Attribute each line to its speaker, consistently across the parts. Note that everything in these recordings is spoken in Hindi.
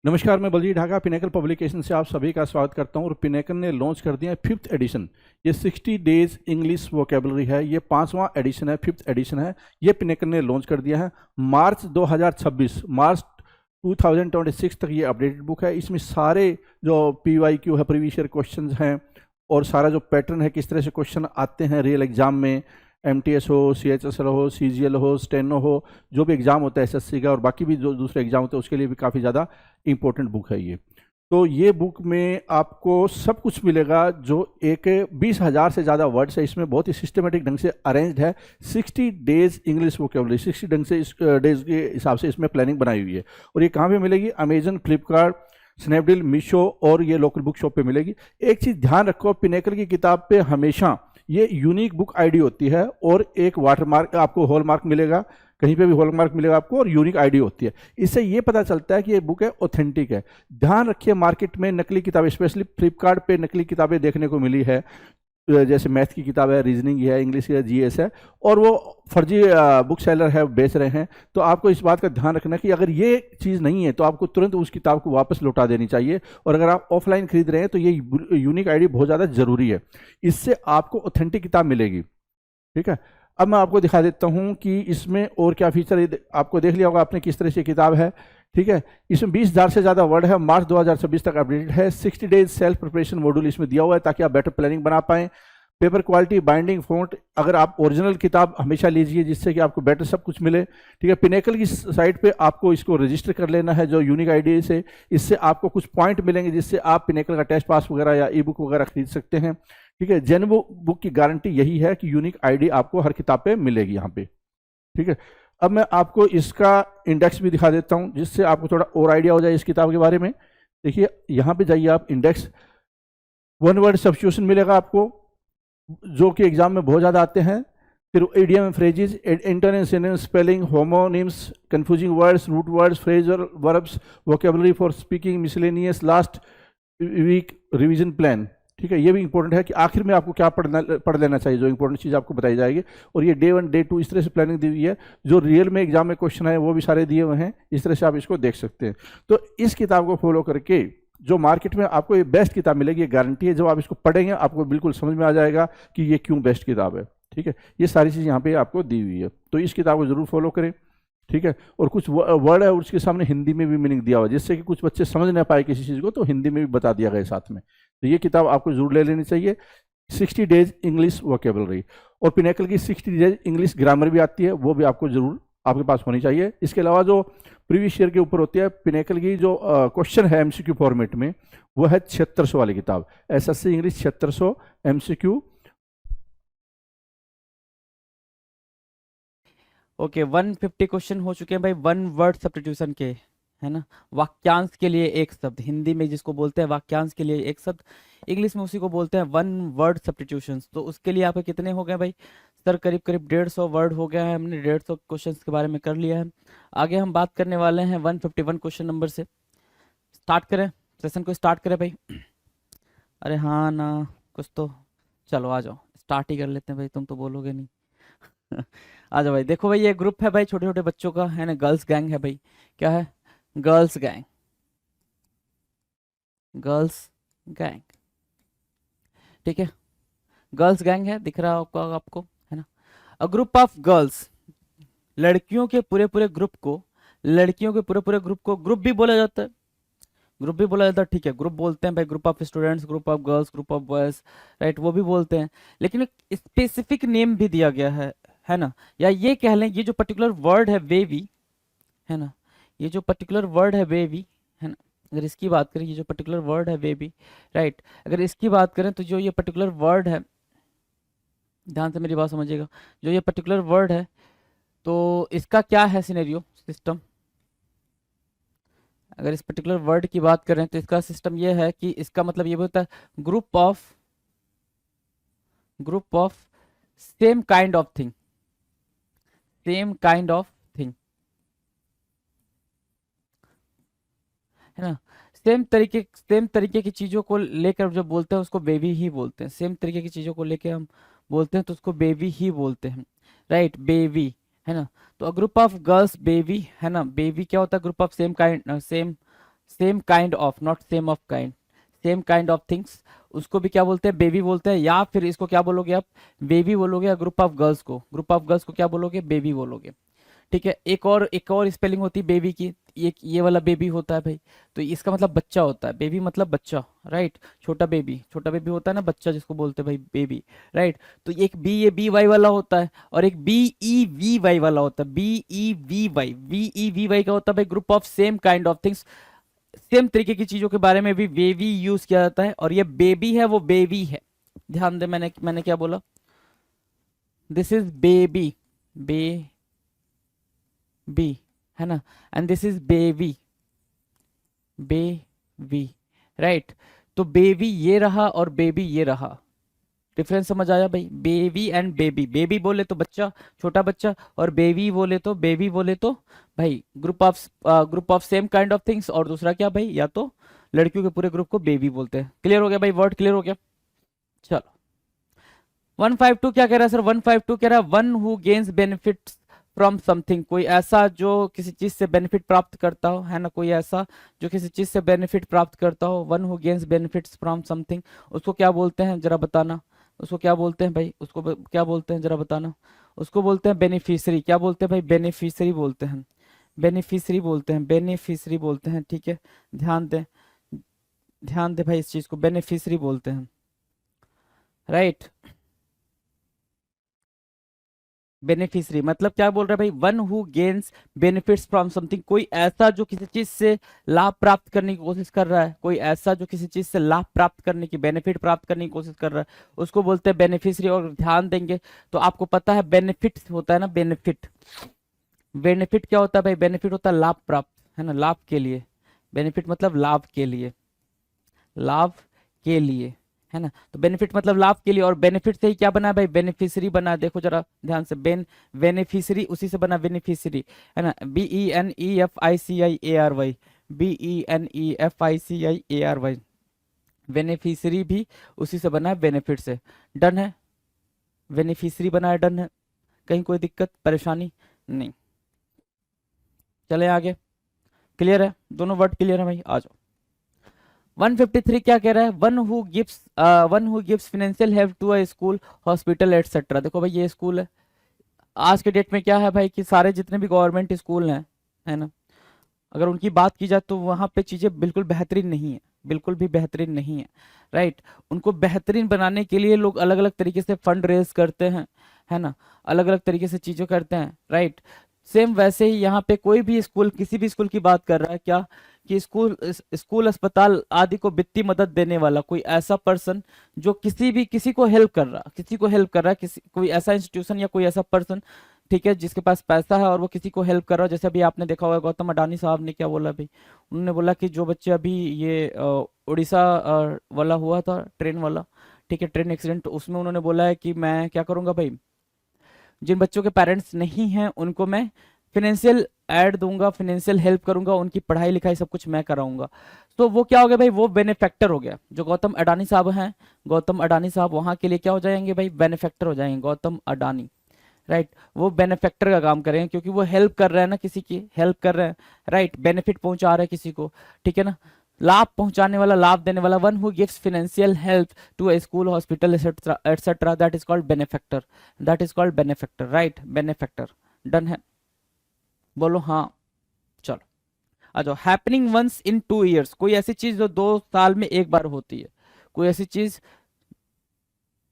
Speaker 1: नमस्कार, मैं बलजीत ढाका पिनेकल पब्लिकेशन से आप सभी का स्वागत करता हूं। और पिनेकल ने लॉन्च कर दिया है 5th एडिशन। ये 60 डेज इंग्लिश वोकेबलरी है। ये 5वां एडिशन है, 5th एडिशन है। ये पिनेकल ने लॉन्च कर दिया है मार्च 2026 तक। ये अपडेटेड बुक है। इसमें सारे जो PYQ है, प्रीवियस ईयर क्वेश्चन हैं, और सारा जो पैटर्न है, किस तरह से क्वेश्चन आते हैं रियल एग्जाम में, MTS हो, CHSL हो, CGL हो, स्टेनो हो, जो भी एग्ज़ाम होता है SSC का और बाकी भी जो दूसरे एग्जाम होते हैं उसके लिए भी काफ़ी ज़्यादा इंपॉर्टेंट बुक है ये। तो ये बुक में आपको सब कुछ मिलेगा। जो एक 20,000 से ज़्यादा वर्ड्स है इसमें, बहुत ही सिस्टमेटिक ढंग से अरेंज्ड है। 60 डेज इंग्लिश वोकेबलरी, 60 ढंग से इस डेज के हिसाब से इसमें प्लानिंग बनाई हुई है। और ये कहाँ पे मिलेगी? अमेजन, फ्लिपकार्ट, स्नैपडील, मीशो और ये लोकल बुक शॉप पे मिलेगी। एक चीज़ ध्यान रखो, पिनेकल की किताब पे हमेशा ये यूनिक बुक आईडी होती है और एक वाटरमार्क, आपको हॉलमार्क मिलेगा, कहीं पे भी हॉलमार्क मिलेगा आपको, और यूनिक आईडी होती है। इससे ये पता चलता है कि ये बुक है ऑथेंटिक है। ध्यान रखिए, मार्केट में नकली किताबें, स्पेशली फ्लिपकार्ट पे नकली किताबें देखने को मिली है, जैसे मैथ की किताब है, रीजनिंग है, इंग्लिश है, GS है, और वो फर्जी बुक सेलर है, बेच रहे हैं। तो आपको इस बात का ध्यान रखना कि अगर ये चीज़ नहीं है तो आपको तुरंत उस किताब को वापस लौटा देनी चाहिए। और अगर आप ऑफलाइन खरीद रहे हैं तो ये यूनिक आईडी बहुत ज़्यादा ज़रूरी है। इससे आपको ऑथेंटिक किताब मिलेगी। ठीक है, अब मैं आपको दिखा देता हूँ कि इसमें और क्या फीचर, आपको देख लिया होगा आपने किस तरह से किताब है। ठीक है, इसमें 20,000 से ज़्यादा वर्ड है। मार्च 2026 तक अपडेटेड है। 60 डेज सेल्फ प्रिपरेशन मॉड्यूल इसमें दिया हुआ है ताकि आप बेटर प्लानिंग बना पाएं। पेपर क्वालिटी, बाइंडिंग, फॉन्ट, अगर आप ओरिजिनल किताब हमेशा लीजिए जिससे कि आपको बेटर सब कुछ मिले। ठीक है, पिनेकल की साइट पे आपको इसको रजिस्टर कर लेना है जो यूनिक आईडी से। इससे आपको कुछ पॉइंट मिलेंगे जिससे आप पिनेकल का टेस्ट पास वगैरह या ई बुक वगैरह खरीद सकते हैं। ठीक है, जेन्युइन बुक की गारंटी यही है कि यूनिक आईडी आपको हर किताब पे मिलेगी यहाँ पे। ठीक है, अब मैं आपको इसका इंडेक्स भी दिखा देता हूँ जिससे आपको थोड़ा और आइडिया हो जाए इस किताब के बारे में। देखिए, यहाँ पे जाइए आप, इंडेक्स, वन वर्ड सब्स्टिट्यूशन मिलेगा आपको जो कि एग्जाम में बहुत ज़्यादा आते हैं। फिर idiom, phrases, internet, synonyms, spelling, homonyms, confusing words, root words, phrasal verbs, vocabulary for speaking, miscellaneous, last week revision plan. ठीक है, ये भी इंपॉर्टेंट है कि आखिर में आपको क्या पढ़ लेना चाहिए, जो इंपॉर्टेंट चीज़ आपको बताई जाएगी। और ये डे 1, डे 2 इस तरह से प्लानिंग दी हुई है। जो रियल में एग्जाम में क्वेश्चन है वो भी सारे दिए हुए हैं, इस तरह से आप इसको देख सकते हैं। तो इस किताब को फॉलो करके जो मार्केट में आपको ये बेस्ट किताब मिलेगी, ये गारंटी है। जब आप इसको पढ़ेंगे आपको बिल्कुल समझ में आ जाएगा कि ये क्यों बेस्ट किताब है। ठीक है, ये सारी चीज़ यहाँ पे आपको दी हुई है, तो इस किताब को जरूर फॉलो करें। ठीक है, और कुछ वर्ड है उसके सामने हिंदी में भी मीनिंग दिया हुआ है जिससे कि कुछ बच्चे समझ ना पाए किसी चीज़ को, तो हिंदी में भी बता दिया गया साथ में। तो ये किताब आपको जरूर ले लेनी चाहिए, 60 डेज इंग्लिश वोकेबलरी। और पिनेकल की 60 डेज इंग्लिश ग्रामर भी आती है, वो भी आपको जरूर आपके पास होनी चाहिए। इसके अलावा जो प्रीवियस ईयर के ऊपर होती है, पिनेकल की जो क्वेश्चन है MCQ फॉर्मेट में, वो है 7600 वाली किताब, SSC English 7600 MCQ।
Speaker 2: Okay, 150 question हो चुके हैं भाई, वन वर्ड सब्स्टिट्यूशन के, है ना। वाक्यांश के लिए एक शब्द, हिंदी में जिसको बोलते हैं वाक्यांश के लिए एक शब्द, इंग्लिश में उसी को बोलते हैं वन वर्ड सब्स्टिट्यूशन। तो उसके लिए आपके कितने हो गए भाई सर? करीब करीब 150 वर्ड हो गया है। हमने 150 क्वेश्चन के बारे में कर लिया है। आगे हम बात करने वाले हैं 151 क्वेश्चन नंबर से। स्टार्ट करें, सेशन को स्टार्ट करें भाई। अरे हाँ ना, कुछ तो, चलो आ जाओ, स्टार्ट ही कर लेते हैं भाई, तुम तो बोलोगे नहीं। आ जाओ भाई। देखो भाई, ये ग्रुप है भाई छोटे छोटे बच्चों का, है ना, गर्ल्स गैंग है भाई। क्या है? Girls gang, girls gang. ठीक है, गर्ल्स गैंग है, दिख रहा होगा आपको, है ना। अ ग्रुप ऑफ गर्ल्स, लड़कियों के पूरे पूरे ग्रुप को, लड़कियों के पूरे पूरे ग्रुप को ग्रुप भी बोला जाता है, ग्रुप भी बोला जाता है। ठीक है, ग्रुप बोलते हैं भाई, group of students, group of girls, group of boys, right, वो भी बोलते हैं। लेकिन एक स्पेसिफिक नेम भी दिया गया है ना। या ये कह लें, ये जो पर्टिकुलर वर्ड है वेवी, है ना, ये जो पर्टिकुलर वर्ड है वेवी, है ना, अगर इसकी बात करें, ये जो पर्टिकुलर वर्ड है वेवी, राइट, अगर इसकी बात करें तो जो ये पर्टिकुलर वर्ड है, ध्यान से मेरी बात समझिएगा, जो ये पर्टिकुलर वर्ड है तो इसका क्या है सिनेरियो सिस्टम। अगर इस पर्टिकुलर वर्ड की बात करें तो इसका सिस्टम ये है कि इसका मतलब ये होता है group of same kind of thing, same kind of thing, है ना। सेम तरीके की चीजों को लेकर जब बोलते हैं उसको बेबी ही बोलते हैं। सेम तरीके की चीजों को लेकर हम बोलते हैं तो उसको बेबी ही बोलते हैं, राइट, बेबी, है ना। तो ग्रुप ऑफ गर्ल्स बेबी, है ना, बेबी क्या होता है? Group of same kind, same kind of, not same of kind, same kind of things, उसको भी क्या बोलते हैं, बेबी बोलते हैं। या फिर इसको क्या बोलोगे आप, बेबी बोलोगे। ग्रुप ऑफ गर्ल्स को, ग्रुप ऑफ गर्ल्स को क्या बोलोगे, बेबी बोलोगे। ठीक है, एक और स्पेलिंग होती है बेबी की, ये वाला बेबी होता है भाई, तो इसका मतलब बच्चा होता है, बेबी मतलब बच्चा, राइट। छोटा बेबी होता है ना, बच्चा जिसको बोलते हैं भाई बेबी, राइट। तो एक बी, ये बी वाई वाला होता है, और एक बी ई वी वाई वाला होता है, बी ई वी वाई का होता है भाई group of same kind of things, same तरीके की चीजों के बारे में भी बेबी यूज किया जाता है। और ये बेबी है, वो बेबी है, ध्यान दे, मैंने क्या बोला, दिस इज बेबी, बी, है ना, and this is baby, baby, right. तो बेबी ये रहा और बेबी ये रहा, डिफरेंस समझ आया भाई। बेबी एंड बेबी, बेबी बोले तो बच्चा, छोटा बच्चा, और बेबी बोले तो भाई group of same kind of things, और दूसरा क्या भाई, या तो लड़कियों के पूरे ग्रुप को बेबी बोलते हैं। क्लियर हो गया भाई, वर्ड क्लियर हो गया। चलो 152 क्या कह रहा है सर, 152 कह रहा है one who gains benefits from something, कोई ऐसा जो किसी चीज से बेनिफिट प्राप्त करता हो, है ना, कोई ऐसा जो किसी चीज से बेनिफिट प्राप्त करता हो, one who gains benefits from something, उसको क्या बोलते हैं जरा बताना, उसको क्या बोलते हैं भाई, क्या बोलते हैं जरा बताना, उसको बोलते हैं बेनिफिशियरी। क्या बोलते हैं भाई, बेनिफिशियरी बोलते हैं, बेनिफिशियरी बोलते हैं, बेनिफिशियरी बोलते हैं। ठीक है, ध्यान दें, ध्यान दे भाई, इस चीज को बेनिफिशियरी बोलते हैं, राइट। बेनिफिशियरी मतलब क्या बोल रहा है भाई, one who gains benefits from something, कोई ऐसा जो किसी चीज से लाभ प्राप्त करने की कोशिश कर रहा है, कोई ऐसा जो किसी चीज से लाभ प्राप्त करने की, बेनिफिट प्राप्त करने की कोशिश कर रहा है, उसको बोलते हैं बेनिफिशियरी। और ध्यान देंगे तो आपको पता है बेनिफिट होता है ना, बेनिफिट, बेनिफिट क्या होता है भाई, बेनिफिट होता है लाभ प्राप्त, है ना, लाभ के लिए, बेनिफिट मतलब लाभ के लिए, लाभ के लिए, है ना। तो बेनिफिट मतलब लाभ के लिए, और बेनिफिट से ही क्या बना है भाई, बेनिफिशियरी बना। देखो जरा ध्यान से, बेनिफिशियरी उसी से बना बेनिफिशियरी, है ना, BENEFICIARY, BENEFICIARY, बेनिफिशियरी भी उसी से बना है, बेनिफिट से। डन है, बेनिफिशियरी बना है, डन है, कहीं कोई दिक्कत परेशानी नहीं। चले आगे, क्लियर है, दोनों वर्ड क्लियर है भाई, आ जाओ। 153 क्या कह रहा है, one who gives financial help to a school, hospital etcetera. देखो भाई ये स्कूल है, आज के डेट में क्या है भाई कि सारे जितने भी गवर्नमेंट स्कूल हैं, है ना, अगर उनकी बात की जाए तो वहाँ पे चीज़ें बिल्कुल बेहतरीन नहीं है, बिल्कुल भी बेहतरीन नहीं है, राइट। उनको बेहतरीन बनाने के लिए लोग अलग अलग तरीके से फंड रेज करते हैं, है ना, अलग अलग तरीके से चीज़ें करते हैं, राइट। सेम वैसे ही यहाँ पे कोई भी स्कूल, किसी भी स्कूल की बात कर रहा है क्या, कि स्कूल अस्पताल आदि को वित्तीय मदद देने वाला कोई ऐसा पर्सन जो किसी को हेल्प कर रहा, कोई ऐसा इंस्टीट्यूशन या कोई ऐसा पर्सन, ठीक है, जिसके पास पैसा है और वो किसी को हेल्प कर रहा है। जैसे अभी आपने देखा होगा गौतम अडानी साहब ने क्या बोला भाई, उन्होंने बोला कि जो बच्चे अभी ये उड़ीसा वाला हुआ था, ट्रेन वाला, ठीक है, ट्रेन एक्सीडेंट, उसमें उन्होंने बोला है कि मैं क्या करूंगा भाई, जिन बच्चों के पेरेंट्स नहीं हैं उनको मैं फिनेंशियल एड दूंगा, फिनेंशियल हेल्प करूंगा, उनकी पढ़ाई लिखाई सब कुछ मैं कराऊंगा। तो वो क्या हो गया भाई, वो बेनिफैक्टर हो गया। जो गौतम अडानी साहब हैं, गौतम अडानी साहब वहां के लिए क्या हो जाएंगे भाई, बेनिफैक्टर हो जाएंगे, गौतम अडानी, राइट। वो बेनिफैक्टर का काम करेंगे क्योंकि वो हेल्प कर रहे हैं ना, किसी की हेल्प कर रहे हैं, राइट, बेनिफिट पहुंचा रहे हैं किसी को, ठीक है ना, लाभ पहुंचाने वाला, लाभ देने वाला। One who gives financial help to a school, hospital etcetera, that is called benefactor, that is called benefactor, right, benefactor. Done है, बोलो हाँ। चलो आ जाओ, हैपनिंग वंस इन 2 years, कोई ऐसी चीज जो 2 साल में एक बार होती है, कोई ऐसी चीज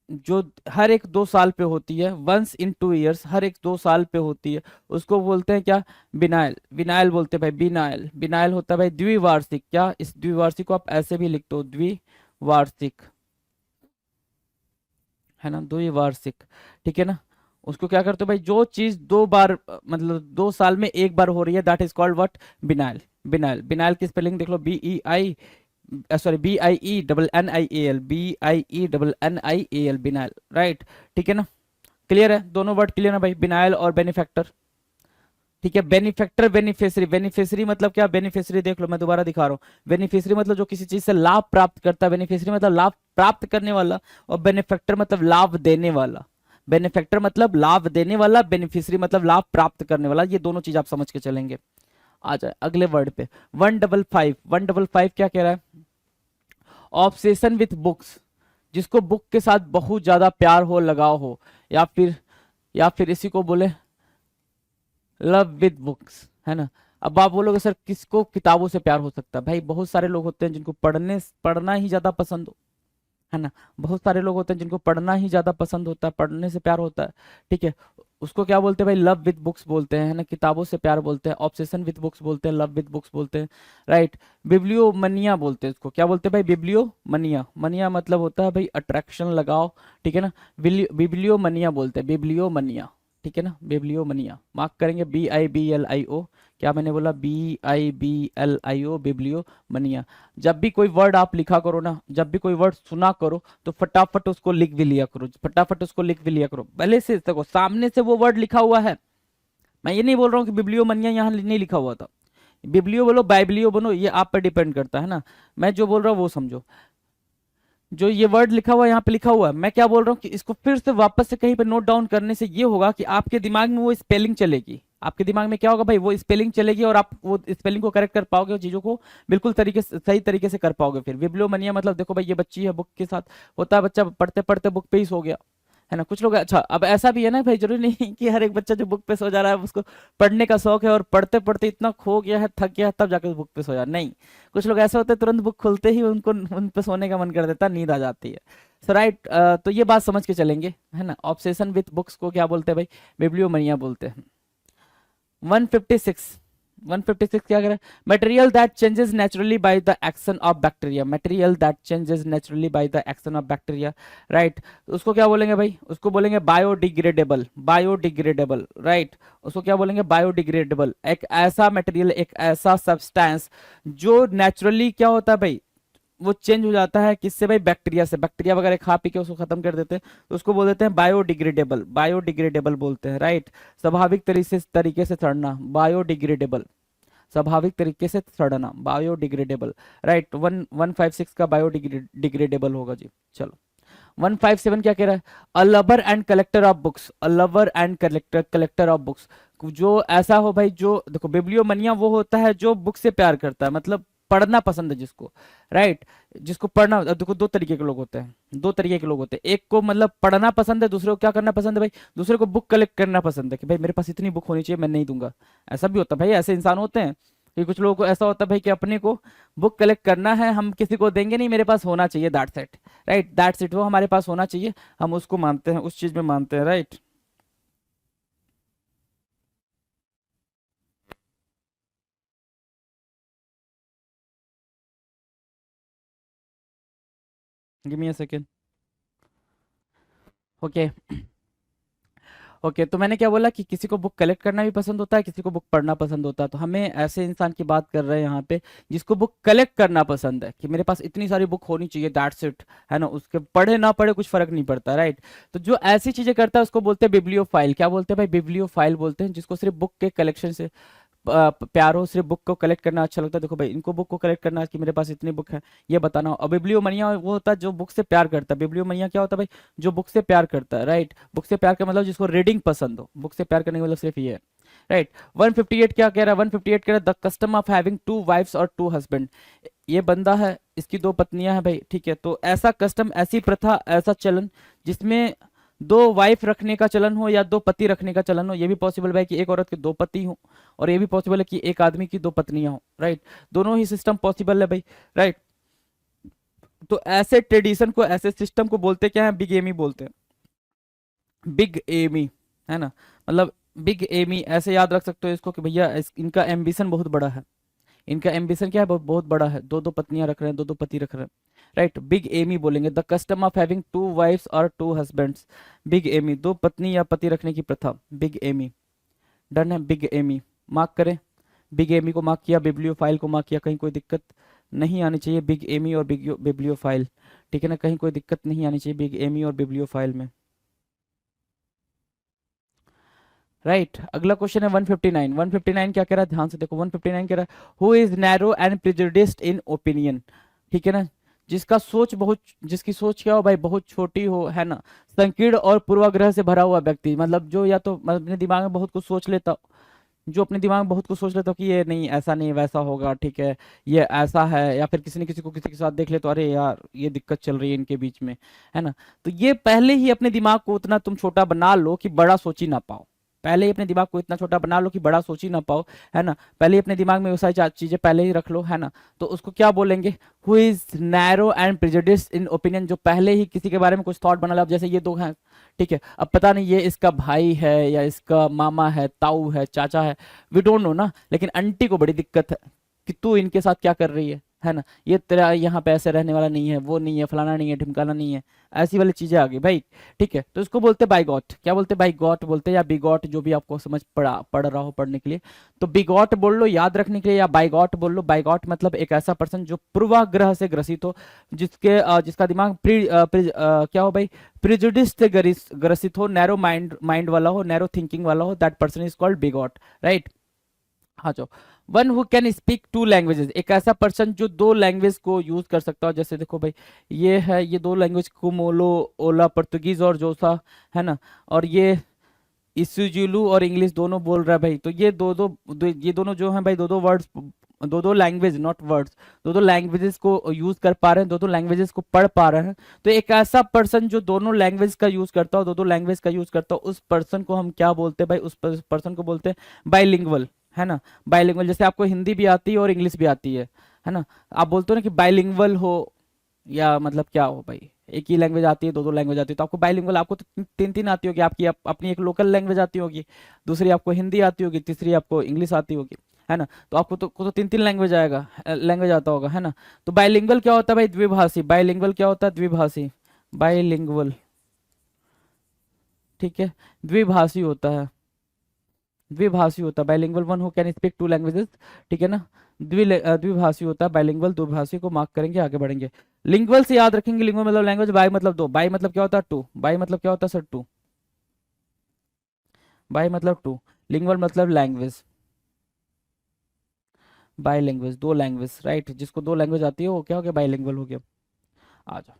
Speaker 2: जो हर एक 2 साल पे होती है, वंस इन 2 years, हर एक 2 साल पे होती है, उसको बोलते हैं क्या, बिनायल, बिनायल बोलते हैं भाई, बिनायल, बिनायल होता है भाई द्विवार्षिक। क्या, इस द्विवार्षिक को आप ऐसे भी लिखते हो, द्विवार्षिक, है ना, द्विवार्षिक, ठीक है ना। उसको क्या करते हो भाई, जो चीज 2 बार मतलब 2 साल में एक बार हो रही है, दैट इज कॉल्ड व्हाट, बिनायल। बिनायल, बिनायल की स्पेलिंग देख लो, BENIAL, BIENNIAL, बिनायल, राइट, ठीक है ना। क्लियर है, दोनों वर्ड क्लियर है भाई, बिनायल और बेनिफैक्टर, ठीक है। बेनिफैक्टर, बेनिफिशियरी, बेनिफिशियरी मतलब क्या, बेनिफिशियरी देख लो, मैं दोबारा दिखा रहा हूँ, बेनिफिशियरी मतलब जो किसी चीज से लाभ प्राप्त करता है, बेनिफिशियरी मतलब लाभ प्राप्त करने वाला, और बेनिफैक्टर मतलब लाभ देने वाला, बेनिफैक्टर मतलब लाभ देने वाला, बेनिफिशियरी मतलब लाभ प्राप्त करने वाला। ये दोनों चीज आप समझ के चलेंगे, आ जाए अगले वर्ड पे। 155, 155 क्या कह रहा है? ऑब्सेशन विथ बुक्स, जिसको बुक के साथ बहुत ज्यादा प्यार हो, लगाव हो, या फिर इसी को बोले लव विद बुक्स, है ना। अब आप बोलोगे सर किसको किताबों से प्यार हो सकता है? भाई बहुत सारे लोग होते हैं जिनको पढ़ना ही ज्यादा पसंद हो, है ना। बहुत सारे लोग होते हैं जिनको पढ़ना ही ज्यादा पसंद होता है, पढ़ने से प्यार होता है, ठीक है। उसको क्या बोलते हैं भाई? लव विद बुक्स बोलते हैं, है ना। किताबों से प्यार बोलते हैं, ऑब्सेशन विद बुक्स बोलते हैं, लव विद बुक्स बोलते हैं, राइट। बिब्लियोमनिया बोलते हैं इसको। क्या बोलते हैं भाई? बिब्लियोमनिया। मनिया मतलब होता है भाई अट्रैक्शन, लगाओ, ठीक है ना। बिब्लियोमनिया बोलते हैं, बिब्लियोमनिया, ठीक है ना। बिब्लियोमनिया मार्क करेंगे, BIBLIO। क्या मैंने बोला? BIBLIO, बिब्लियोमनिया। जब भी कोई वर्ड आप लिखा करो ना, जब भी कोई वर्ड सुना करो, तो फटाफट उसको लिख भी लिया करो, फटाफट उसको लिख भी लिया करो। भले से देखो सामने से वो वर्ड लिखा हुआ है, मैं ये नहीं बोल रहा हूँ कि बिब्लियोमनिया यहाँ नहीं लिखा हुआ था। बिब्लियो बोलो, बाइबलियो बनो, ये आप पे डिपेंड करता है ना। मैं जो बोल रहा हूँ वो समझो। जो ये वर्ड लिखा हुआ है यहाँ पे लिखा हुआ है, मैं क्या बोल रहा हूँ कि इसको फिर से वापस से कहीं पे नोट डाउन करने से ये होगा कि आपके दिमाग में वो स्पेलिंग चलेगी। आपके दिमाग में क्या होगा भाई? वो स्पेलिंग चलेगी और आप वो स्पेलिंग को करेक्ट कर पाओगे और चीजों को बिल्कुल सही तरीके से कर पाओगे। फिर बिब्लियोमनिया मतलब देखो भाई ये बच्ची है, बुक के साथ होता है, बच्चा पढ़ते पढ़ते बुक पे ही सो गया, है ना। कुछ लोग, अच्छा अब ऐसा भी है ना भाई, जरूरी नहीं कि हर एक बच्चा जो बुक पे सो जा रहा है उसको पढ़ने का शौक है और पढ़ते पढ़ते इतना खो गया है, थक गया है, तब जाकर बुक पे सो जा, नहीं। कुछ लोग ऐसे होते हैं तुरंत बुक खोलते ही उनको उन पे सोने का मन कर देता है, नींद आ जाती है। सो राइट, तो ये बात समझ के चलेंगे, है ना। ऑब्सेशन विथ बुक्स को क्या बोलते हैं भाई? बिब्लियोमनिया बोलते हैं। 156, 156 क्या कह रहा है? Material that changes naturally by the action of bacteria, material that changes naturally by the action of bacteria, right. उसको क्या बोलेंगे भाई? उसको बोलेंगे बायोडिग्रेडेबल, बायोडिग्रेडेबल, राइट। उसको क्या बोलेंगे? बायोडिग्रेडेबल। एक ऐसा मटेरियल, एक ऐसा सब्सटेंस जो नेचुरली क्या होता है भाई? वो चेंज हो जाता है किससे भाई? बैक्टीरिया से। बैक्टीरिया वगैरह खा पी के उसको खत्म कर देते हैं, तो उसको बोल देते हैं बायोडिग्रेडेबल, बायोडिग्रेडेबल बोलते हैं, राइट। स्वाभाविक तरीके से सड़ना, बायोडिग्रेडेबल, स्वाभाविक तरीके से सड़ना, बायोडिग्रेडेबल, राइट। 156 का बायोडिग्रेडेबल होगा जी। चलो 157 क्या कह रहा है? A lover and collector of books, a lover and collector of books. जो ऐसा हो भाई, जो देखो बिब्लियोमनिया वो होता है जो बुक से प्यार करता है, मतलब पढ़ना पसंद है जिसको, राइट। जिसको पढ़ना, अब देखो दो तरीके के लोग होते हैं, दो तरीके के लोग होते हैं। एक को मतलब पढ़ना पसंद है, दूसरे को क्या करना पसंद है भाई? दूसरे को बुक कलेक्ट करना पसंद है कि भाई मेरे पास इतनी बुक होनी चाहिए, मैं नहीं दूंगा। ऐसा भी होता है भाई, ऐसे इंसान होते हैं कि कुछ लोगों को ऐसा होता है भाई कि अपने को बुक कलेक्ट करना है, हम किसी को देंगे नहीं, मेरे पास होना चाहिए, that's it, right. That's it, वो हमारे पास होना चाहिए, हम उसको मानते हैं, उस चीज में मानते हैं, right. Give me a second. Okay, okay, तो मैंने क्या बोला कि किसी को बुक कलेक्ट करना भी पसंद होता है, किसी को बुक पढ़ना पसंद होता है। तो हमें ऐसे इंसान की बात कर रहे हैं यहाँ पे जिसको बुक कलेक्ट करना पसंद है, कि मेरे पास इतनी सारी बुक होनी चाहिए, दैट्स इट, है ना। उसके पढ़े ना पढ़े कुछ फर्क नहीं पड़ता, राइट। तो जो ऐसी चीजें करता है उसको बोलते हैं बिब्लियोफाइल। क्या बोलते हैं भाई? बिब्लियोफाइल बोलते हैं, जिसको सिर्फ बुक के कलेक्शन से प्यार हो, सिर्फ बुक को कलेक्ट करना अच्छा लगता है। देखो भाई इनको बुक को कलेक्ट करना कि मेरे पास इतनी बुक है, ये बताना हो। और बिब्लियोमनिया वो होता है जो बुक से प्यार करता है। बिब्लियोमनिया क्या होता है भाई? जो बुक से प्यार करता है, राइट। बुक से प्यार का मतलब जिसको रीडिंग पसंद हो, बुक से प्यार करने का मतलब सिर्फ ये है, राइट। 158 क्या कह रहा है? 158 कह रहा है the custom of having 2 wives और 2 हस्बैंड। ये बंदा है, इसकी 2 पत्नियां हैं भाई, ठीक है। तो ऐसा कस्टम, ऐसी प्रथा, ऐसा चलन जिसमें 2 वाइफ रखने का चलन हो या 2 पति रखने का चलन हो। ये भी पॉसिबल है कि एक औरत के 2 पति हो, और ये भी पॉसिबल है कि एक आदमी की 2 पत्नियां हो, राइट। दोनों ही सिस्टम पॉसिबल है भाई, राइट। तो ऐसे ट्रेडिशन को, ऐसे सिस्टम को बोलते क्या है? बिग एमी बोलते हैं, बिग एमी, है ना। मतलब बिग एमी ऐसे याद रख सकते हो इसको कि भैया इनका एम्बिशन बहुत बड़ा है। इनका एम्बिशन क्या है? बहुत बहुत बड़ा है, 2 2 पत्नियां रख रहे हैं, 2 2 पति रख रहे हैं, राइट। बिग एमी बोलेंगे the custom of having 2 wives और 2 हस्बैंड्स। बिग एमी, 2 पत्नी या पति रखने की प्रथा, बिग एमी। डन है, बिग एमी मार्क करें। बिग एमी को मार्क किया, बिब्लियोफाइल को मार्क किया, कहीं कोई दिक्कत नहीं आनी चाहिए बिग एमी और बिब्लियोफाइल, ठीक है ना। कहीं कोई दिक्कत नहीं आनी चाहिए बिग एमी और बिब्लियोफाइल में, राइट। अगला क्वेश्चन है 159। 159 क्या कह रहा है? ध्यान से देखो, 159 कह रहा है who is narrow and prejudiced in opinion, ठीक है ना। जिसकी सोच क्या हो भाई? बहुत छोटी हो, है ना। संकीर्ण और पूर्वाग्रह से भरा हुआ व्यक्ति, मतलब जो या तो अपने दिमाग में बहुत कुछ सोच लेता हो, जो अपने दिमाग में बहुत कुछ सोच लेता हो कि ये नहीं, ऐसा नहीं, वैसा होगा, ठीक है, ये ऐसा है, या फिर किसी ने किसी को किसी के साथ देख ले तो अरे यार ये दिक्कत चल रही है इनके बीच में, है ना। तो ये पहले ही अपने दिमाग को उतना तुम छोटा बना लो कि बड़ा सोच ही ना पाओ। पहले ही अपने दिमाग को इतना छोटा बना लो कि बड़ा सोच ही ना पाओ, है ना। पहले ही अपने दिमाग में वो सारी चीजें पहले ही रख लो, है ना। तो उसको क्या बोलेंगे, who is narrow and prejudice in opinion, जो पहले ही किसी के बारे में कुछ थॉट बना लो। अब जैसे ये दो हैं, ठीक है, अब पता नहीं ये इसका भाई है या इसका मामा है, ताऊ है, चाचा है, वी डोंट नो ना, लेकिन आंटी को बड़ी दिक्कत है कि तू इनके साथ क्या कर रही है ना, ये तेरा यहाँ पे ऐसे रहने वाला नहीं है, वो नहीं है, फलाना नहीं है, ढिमकाना नहीं है, ऐसी वाली चीजें आ गई भाई, ठीक है। तो इसको बोलते बाई गॉट, क्या बोलते, बाई गॉट बोलते हैं, या बिगॉट, जो भी आपको समझ पढ़ रहा हो पढ़ने के लिए। तो बिगॉट बोल लो याद रखने के लिए, या बाई गॉट बोल लो। बाई गॉट मतलब एक ऐसा पर्सन जो पूर्वाग्रह से ग्रसित हो, जिसका दिमाग क्या हो भाई, प्रिजुडिस से ग्रसित हो, नैरो माइंड वाला हो, नैरो थिंकिंग वाला हो, that person is called bigot, right. हाँ, जो one who can speak to languages, एक ऐसा पर्सन जो दो लैंग्वेज को यूज कर सकता हो। जैसे देखो भाई, ये है, ये दो लैंग्वेज, कुमोलो ओला, पुर्तगीज और जोसा, है ना, और ये इसुजुलू और इंग्लिश दोनों बोल रहा है भाई। तो ये ये दोनों जो हैं भाई, दो दो वर्ड्स, दो दो लैंग्वेज, नॉट वर्ड्स, दो दो लैंग्वेजेस को यूज कर पा रहे हैं, दो दो लैंग्वेजेस को पढ़ पा रहे हैं। तो एक ऐसा पर्सन जो दोनों लैंग्वेज का यूज करता हो, दो दो लैंग्वेज का यूज करता हो, उस पर्सन को हम क्या बोलते हैं भाई, उस पर्सन को बोलते हैं बाइलिंगुअल, है ना। बाइलिंगुअल, जैसे आपको हिंदी भी आती है और इंग्लिश भी आती है ना। आप बोलते हो ना कि बाइलिंगुअल हो, या मतलब क्या हो भाई, एक ही लैंग्वेज आती है, दो दो लैंग्वेज आती है, तो आपको बाइलिंगुअल, आपको तो तीन तीन आती होगी, आपकी अपनी एक लोकल लैंग्वेज आती होगी, दूसरी आपको हिंदी आती होगी, तीसरी आपको इंग्लिश आती होगी, है ना। तो आपको तो तीन तीन लैंग्वेज आता होगा, है ना। तो बाइलिंगुअल क्या होता है भाई, द्विभाषी। बाइलिंगुअल क्या होता है, द्विभाषी, बाइलिंगुअल, ठीक है, द्विभाषी होता है, द्विभाषी होता है bilingual, one who can speak to languages, ठीक है ना। द्विभाषी होता है बाइलिंगुअल, द्विभाषी को मार्क करेंगे, आगे बढ़ेंगे। लिंगुअल से याद रखेंगे, लिंगुअल मतलब लैंग्वेज, बाई मतलब दो, बाई मतलब क्या होता है टू, बाई मतलब क्या होता है सर टू, बाई मतलब टू, लिंगुअल मतलब लैंग्वेज, बाई लैंग्वेज दो लैंग्वेज, राइट। जिसको दो लैंग्वेज आती है वो क्या हो गया, बाइलिंगुअल हो गया। आ जाओ,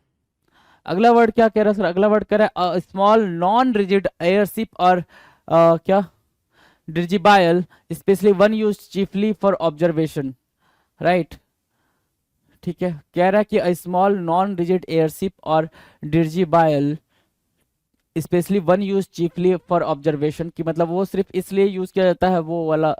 Speaker 2: अगला वर्ड क्या कह रहा है सर, अगला वर्ड कह रहा है स्मॉल नॉन रिजिड एयरशिप, और क्या, dirigible, specially one use chiefly for observation, right. ठीक है, कह रहा है कि स्मॉल नॉन रिजिड एयरशिप और dirigible specially one use chiefly for observation, की मतलब वो सिर्फ इसलिए यूज किया जाता है, वो वाला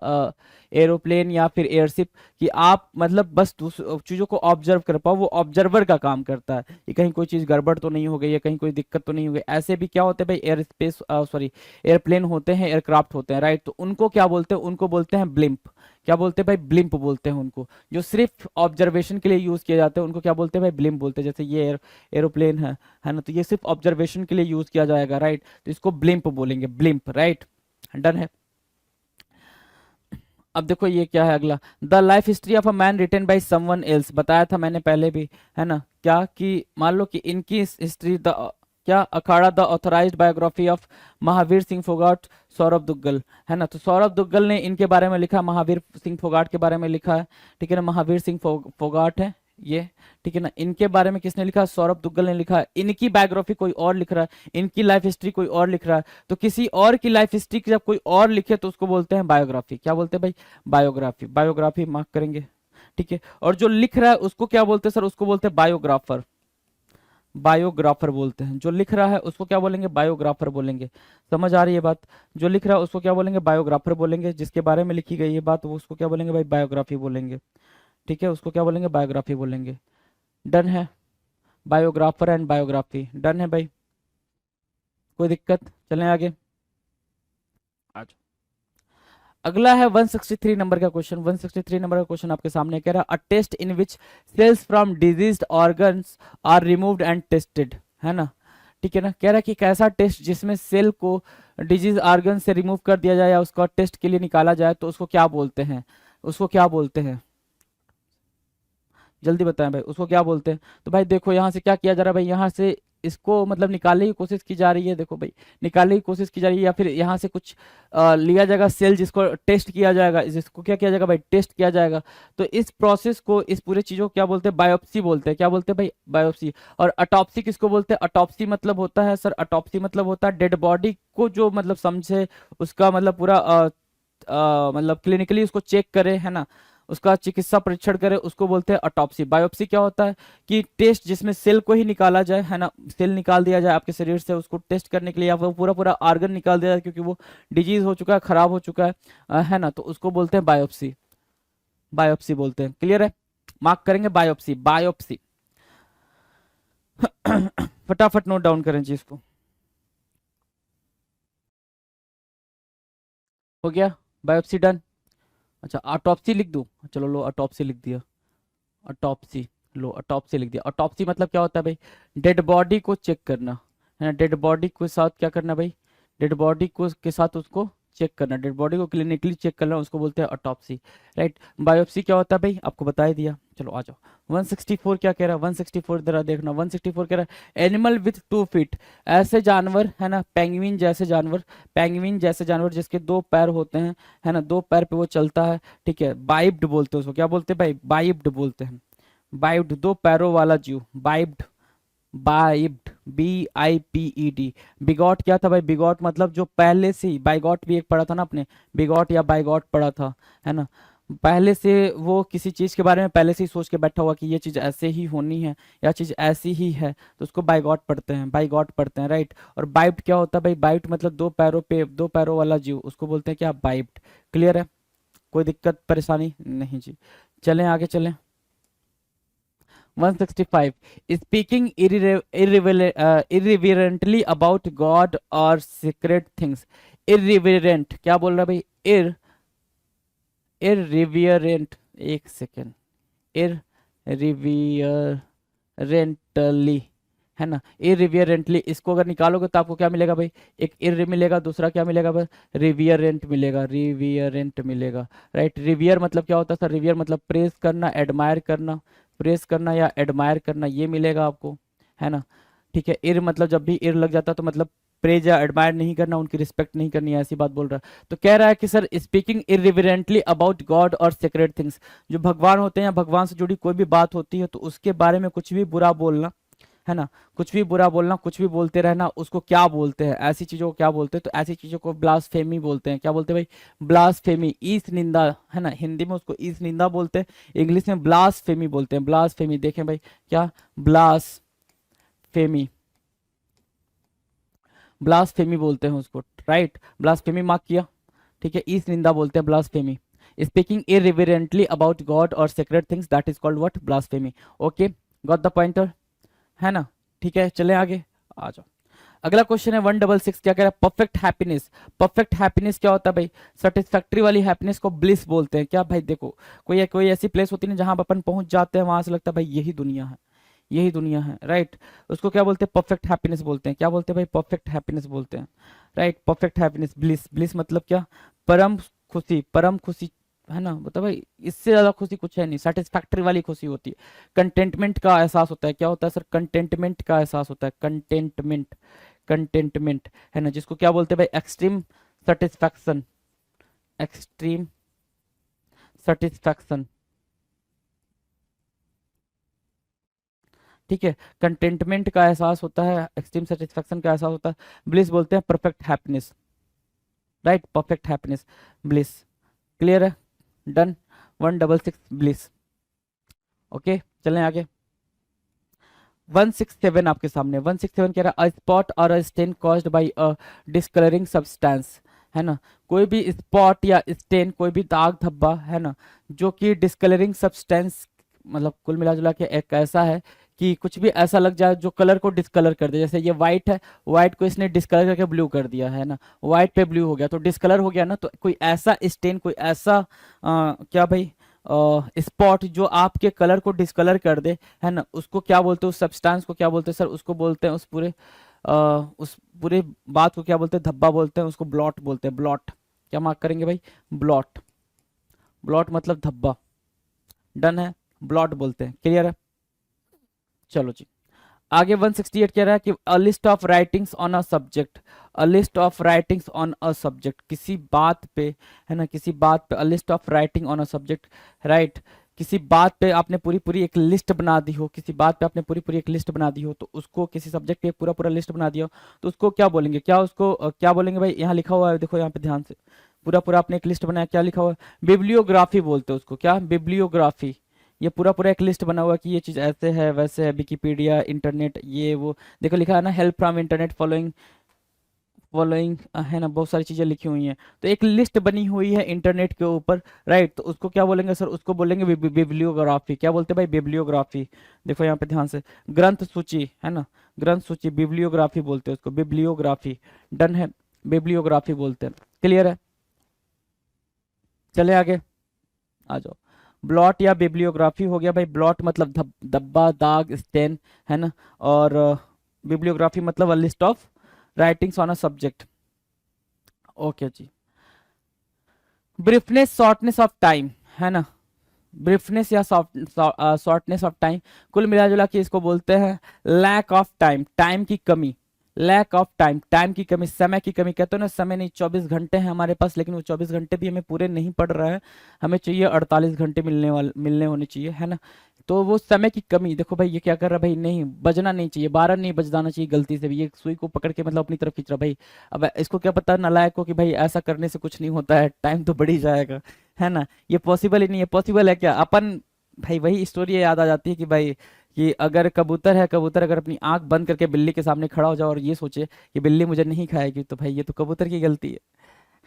Speaker 2: एरोप्लेन या फिर एयरशिप, कि आप मतलब बस चीजों को ऑब्जर्व कर पाओ, वो ऑब्जर्वर का काम करता है, कि कहीं कोई चीज गड़बड़ तो नहीं हो गई है, कहीं कोई दिक्कत तो नहीं हो गई। ऐसे भी क्या होते हैं भाई, एयर स्पेस सॉरी एयरप्लेन होते हैं, एयरक्राफ्ट होते हैं, राइट। तो उनको क्या बोलते हैं, उनको बोलते हैं ब्लिम्प। क्या बोलते हैं भाई, ब्लिम्प बोलते हैं उनको, जो सिर्फ ऑब्जर्वेशन के लिए यूज किए जाते हैं, उनको क्या बोलते हैं भाई, ब्लिम्प बोलते हैं। जैसे ये एरोप्लेन है ना, तो ये सिर्फ ऑब्जर्वेशन के लिए यूज किया जाएगा, राइट। तो इसको ब्लिम्प बोलेंगे, ब्लिम्प, राइट, डन है। अब देखो ये क्या है अगला, the life history of a man written by someone else, बताया था मैंने पहले भी, है ना, क्या कि मान लो कि इनकी हिस्ट्री, द क्या, Akhada the authorised biography of Mahavir Singh Phogat, Saurabh Duggal, है ना। तो सौरभ दुग्गल ने इनके बारे में लिखा, महावीर सिंह फोगाट के बारे में लिखा है, ठीक है ना। महावीर सिंह फोगाट है ये, ठीक है ना। इनके बारे में किसने लिखा, सौरभ दुग्गल ने लिखा है। इनकी बायोग्राफी कोई और लिख रहा है, इनकी लाइफ हिस्ट्री कोई और लिख रहा है। तो किसी और की लाइफ हिस्ट्री जब कोई और लिखे तो उसको बोलते हैं बायोग्राफी। क्या बोलते हैं भाई, बायोग्राफी, बायोग्राफी मार्क करेंगे, ठीक है। और जो लिख रहा है उसको क्या बोलते हैं सर, उसको बोलते हैं बायोग्राफर, बायोग्राफर बोलते हैं। जो लिख रहा है उसको क्या बोलेंगे, बायोग्राफर बोलेंगे। समझ आ रही है बात, जो लिख रहा है उसको क्या बोलेंगे, बायोग्राफर बोलेंगे। जिसके बारे में लिखी गई है बात, वो उसको क्या बोलेंगे भाई, बायोग्राफी बोलेंगे, ठीक है, उसको क्या बोलेंगे, बायोग्राफी बोलेंगे। डन है, बायोग्राफर एंड बायोग्राफी, डन है भाई, कोई दिक्कत, चलें आगे। आज अगला है 163 नंबर का क्वेश्चन। 163 नंबर का क्वेश्चन आपके सामने कह रहा है, a test in which cells from diseased organs are removed and tested, है ना, ठीक है ना। कह रहा है कि एक ऐसा टेस्ट जिसमें सेल को डिजीज ऑर्गन से रिमूव कर दिया जाए या उसका टेस्ट के लिए निकाला जाए, तो उसको क्या बोलते हैं, उसको क्या बोलते हैं, जल्दी बताएं भाई, उसको क्या बोलते हैं। तो भाई देखो यहाँ से क्या किया जा रहा है भाई, यहाँ से इसको मतलब निकालने की कोशिश की जा रही है, देखो भाई निकालने की कोशिश की जा रही है, या फिर यहाँ से कुछ लिया जाएगा सेल जिसको टेस्ट किया जाएगा, जिसको क्या किया जाएगा भाई, टेस्ट किया जाएगा। तो इस प्रोसेस को, इस पूरे चीजों को क्या बोलते हैं, बायोप्सी बोलते हैं। क्या बोलते हैं भाई, बायोप्सी। और अटॉप्सी किसको बोलते हैं, अटॉप्सी मतलब होता है सर, अटॉप्सी मतलब होता है डेड बॉडी को जो मतलब समझे, उसका मतलब पूरा मतलब क्लिनिकली उसको चेक करे, है ना, उसका चिकित्सा परीक्षण करे, उसको बोलते हैं ऑटोप्सी। बायोप्सी क्या होता है कि टेस्ट जिसमें सेल को ही निकाला जाए, है ना, सेल निकाल दिया जाए आपके शरीर से उसको टेस्ट करने के लिए, या फिर पूरा पूरा आर्गन निकाल दिया जाए क्योंकि वो डिजीज हो चुका है, खराब हो चुका है ना, तो उसको बोलते हैं बायोप्सी। बायोप्सी बोलते हैं। क्लियर है? मार्क करेंगे बायोप्सी, बायोप्सी। फटाफट नोट डाउन करें जी इसको। हो गया बायोप्सी डन। अच्छा ऑटोप्सी लिख दूं, चलो लो ऑटोप्सी लिख दिया। ऑटोप्सी, लो ऑटोप्सी लिख दिया। ऑटोप्सी मतलब क्या होता है भाई? डेड बॉडी को चेक करना, है ना, डेड बॉडी के साथ क्या करना भाई? डेड बॉडी को के साथ उसको चेक करना, डेड बॉडी को क्लिनिकली चेक करना, उसको बोलते हैं ऑटोप्सी, राइट। बायोप्सी क्या होता है भाई? आपको बता ही दिया। चलो आ जाओ। 164 क्या कह रहा है? 164 जरा देखना। 164 कह रहा है एनिमल विथ 2 फीट, ऐसे जानवर, है ना, पेंगुइन जैसे जानवर, पेंगुइन जैसे जानवर जिसके 2 पैर होते हैं, है ना, 2 पैर पे वो चलता है, ठीक है, बाइब्ड बोलते हैं उसको। क्या बोलते हैं भाई? बाइब्ड बोलते हैं। बाइब्ड, 2 पैरों वाला जीव, बाइब्ड, बाइब्ड, BIPED। बिगॉट क्या था भाई? बिगॉट मतलब जो पहले से ही, बाइगॉट भी एक पढ़ा था ना आपने, बिगॉट या बाइगॉट पढ़ा था, है ना, पहले से वो किसी चीज के बारे में पहले से ही सोच के बैठा हुआ कि ये चीज ऐसे ही होनी है या चीज ऐसी ही है, तो उसको बाइगॉट पढ़ते हैं, बाइगॉट पढ़ते हैं, राइट। और बाइब्ड क्या होता है भाई? बाइब्ड मतलब 2 पैरों वाला जीव, उसको बोलते हैं क्या? बाइब्ड। क्लियर है? कोई दिक्कत परेशानी नहीं जी। चलें आगे चलें। 165 speaking irreverently about God or secret things। irreverent क्या बोल रहा है भाई? irreverent, एक सेकेंड, irreverently, है ना, irreverently, इसको अगर निकालोगे तो आपको क्या मिलेगा भाई? एक इर मिलेगा, दूसरा क्या मिलेगा भाई? रिवियरेंट मिलेगा, रिवियरेंट मिलेगा, राइट। रिवियर मतलब क्या होता है सर? रिवियर मतलब प्रेस करना, एडमायर करना, प्रेस करना या एडमायर करना, ये मिलेगा आपको, है ना, ठीक है। इर मतलब जब भी इर लग जाता है तो मतलब प्रेज या एडमायर नहीं करना, उनकी रिस्पेक्ट नहीं करनी है, ऐसी बात बोल रहा है। तो कह रहा है कि सर स्पीकिंग इरिविरेंटली अबाउट गॉड और सीक्रेट थिंग्स, जो भगवान होते हैं या भगवान से जुड़ी कोई भी बात होती है तो उसके बारे में कुछ भी बुरा बोलना, है ना, कुछ भी बुरा बोलना, कुछ भी बोलते रहना, उसको क्या बोलते हैं? ऐसी चीजों को क्या बोलते हैं? तो ऐसी चीजों को ब्लास्फेमी बोलते हैं। क्या बोलते हैं भाई? ब्लास्फेमी, ईस निंदा, है ना, हिंदी में उसको ईस निंदा बोलते हैं, इंग्लिश में ब्लास्फेमी बोलते हैं। ब्लास्फेमी देखें भाई, क्या? ब्लास्फेमी, ब्लास्फेमी बोलते हैं उसको, राइट। ब्लास्फेमी मार्क किया, ठीक है, ईस निंदा बोलते हैं ब्लास्फेमी। स्पीकिंग इरिवेरेंटली अबाउट गॉड और secret things, that is called what? Blasphemy. Okay, got the pointer, है ना, ठीक है। चले आगे, आ जाओ। अगला क्वेश्चन है 166, क्या कह रहा है? Perfect happiness. परफेक्ट हैप्पीनेस क्या होता है भाई? सेटिस्फैक्टरी वाली हैप्पीनेस को ब्लिस बोलते हैं। क्या भाई? देखो, कोई ऐसी प्लेस होती है जहां अपन पहुंच जाते हैं, वहां से लगता है भाई यही दुनिया है, यही दुनिया है, राइट। उसको क्या बोलते हैं? परफेक्ट हैप्पीनेस बोलते हैं। क्या बोलते हैं भाई? परफेक्ट हैप्पीनेस बोलते हैं, right. Perfect happiness, bliss, bliss मतलब क्या? परम खुशी, परम खुशी, है ना, मतलब भाई इससे ज्यादा खुशी कुछ है नहीं, सेटिस्फैक्टरी वाली खुशी होती है। कंटेंटमेंट का एहसास होता है। क्या होता है सर? कंटेंटमेंट का एहसास होता है, कंटेंटमेंट, कंटेंटमेंट, है ना, जिसको क्या बोलते हैं भाई? एक्सट्रीम सेटिस्फैक्शन, एक्सट्रीम सेटिस्फैक्शन, ठीक है। कंटेंटमेंट का एहसास होता है, एक्सट्रीम सेटिस्फैक्शन का एहसास होता है। ब्लिस बोलते हैं perfect happiness, right, perfect happiness, bliss. Clear है? डन। 166 ब्लिस। ओके, चलें आगे। 167 आपके सामने। 167 कह रहा है स्पॉट और stain caused by a discolouring substance, है ना, कोई भी स्पॉट या स्टेन, कोई भी दाग धब्बा, है ना, जो कि डिस्कलरिंग सब्सटेंस, मतलब कुल मिला जुला के एक ऐसा है कि कुछ भी ऐसा लग जाए जो कलर को डिस्कलर कर दे। जैसे ये व्हाइट है, व्हाइट को इसने डिस्कलर करके ब्लू कर दिया, है ना, व्हाइट पे ब्लू हो गया तो डिस्कलर हो गया ना। तो कोई ऐसा स्टेन, कोई ऐसा क्या भाई, स्पॉट जो आपके कलर को डिस्कलर कर दे, है ना, उसको क्या बोलते हैं? उस सब्सटेंस को क्या बोलते हैं सर? उसको बोलते हैं, उस पूरे बात को क्या बोलते हैं? धब्बा बोलते हैं, उसको ब्लॉट बोलते हैं। ब्लॉट क्या मार्क करेंगे भाई? ब्लॉट, ब्लॉट मतलब धब्बा। डन है, ब्लॉट बोलते हैं। क्लियर है? चलो जी आगे। 168 कह रहा है कि अ list of writings on a subject, a list of writings on a subject, किसी बात पे, है ना, किसी बात पे, अ list of writing on a subject, right. किसी बात पे आपने पूरी पूरी एक लिस्ट बना दी हो, किसी बात पे आपने पूरी पूरी एक लिस्ट बना दी हो, तो उसको, किसी सब्जेक्ट पे पूरा पूरा लिस्ट बना दिया हो तो उसको क्या बोलेंगे? क्या उसको क्या बोलेंगे भाई? यहाँ लिखा हुआ है, देखो यहाँ पे ध्यान से, पूरा पूरा आपने एक लिस्ट बनाया, क्या लिखा हुआ है, बिब्लियोग्राफी बोलते हैं उसको, क्या, बिब्लियोग्राफी। ये पूरा पूरा एक लिस्ट बना हुआ है कि ये चीज़ ऐसे है वैसे है, विकिपीडिया, इंटरनेट, ये वो, देखो लिखा है ना, help from internet, following following, है ना, बहुत सारी चीज़ें लिखी हुई हैं। तो एक लिस्ट बनी हुई है इंटरनेट के ऊपर, राइट, तो उसको क्या बोलेंगे सर, उसको बोलेंगे बिब्लियोग्राफी। क्या बोलते हैं भाई, बिब्लियोग्राफी। देखो यहाँ पे ध्यान से, ग्रंथ सूची, है ना, ग्रंथ सूची, बिब्लियोग्राफी बोलते हैं उसको, बिब्लियोग्राफी। डन है, बिब्लियोग्राफी बोलते हैं। क्लियर है, चले आगे, आ जाओ। ब्लॉट या बिब्लियोग्राफी हो गया भाई, ब्लॉट मतलब धब्बा, दाग, स्टेन, है ना, और बिब्लियोग्राफी मतलब a list of writings on a subject. Okay जी। ब्रीफनेस, शॉर्टनेस ऑफ टाइम, है ना, ब्रीफनेस या शॉर्टनेस ऑफ टाइम, कुल मिला जुला के इसको बोलते हैं लैक ऑफ टाइम, टाइम की कमी, लैक ऑफ टाइम, टाइम की कमी, समय की कमी। कहते हो ना, समय नहीं, 24 घंटे हैं हमारे पास, लेकिन वो 24 घंटे भी हमें पूरे नहीं पड़ रहा है, हमें चाहिए 48 घंटे मिलने होने चाहिए, है ना। तो वो समय की कमी, देखो भाई ये क्या कर रहा है भाई, नहीं बजना नहीं चाहिए, 12 नहीं बज जाना चाहिए गलती से भी, ये सुई को पकड़ के मतलब अपनी तरफ खींच रहा भाई। अब इसको क्या पता नालायक को कि भाई ऐसा करने से कुछ नहीं होता है, टाइम तो बढ़ ही जाएगा, है ना। ये पॉसिबल ही नहीं है, पॉसिबल है क्या अपन, भाई वही स्टोरी याद आ जाती है कि भाई, कि अगर कबूतर है, कबूतर अगर अपनी आंख बंद करके बिल्ली के सामने खड़ा हो जाए और ये सोचे कि बिल्ली मुझे नहीं खाएगी, तो भाई ये तो कबूतर की गलती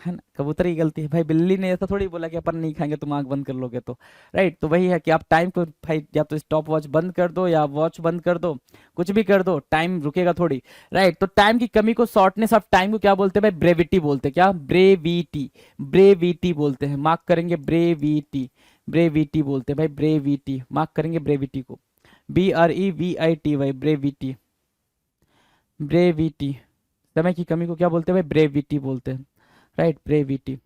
Speaker 2: है ना, कबूतर की गलती है भाई, बिल्ली ने ऐसा थोड़ी बोला कि अपन नहीं खाएंगे, तुम आंख बंद कर लोगे तो, राइट। तो वही है कि आप टाइम को भाई या तो स्टॉप वॉच बंद कर दो या वॉच बंद कर दो, कुछ भी कर दो, टाइम रुकेगा थोड़ी, राइट। तो टाइम की कमी को, शॉर्टनेस ऑफ टाइम को क्या बोलते हैं भाई, ब्रेविटी बोलते हैं, क्या, ब्रेविटी, ब्रेविटी बोलते हैं, मार्क करेंगे ब्रेविटी, ब्रेविटी बोलते हैं भाई, ब्रेविटी, मार्क करेंगे ब्रेविटी को, BREVITY, ब्रेविटी, ब्रेविटी। समय की कमी को क्या बोलते हैं भाई, ब्रेविटी बोलते हैं, right, brevity.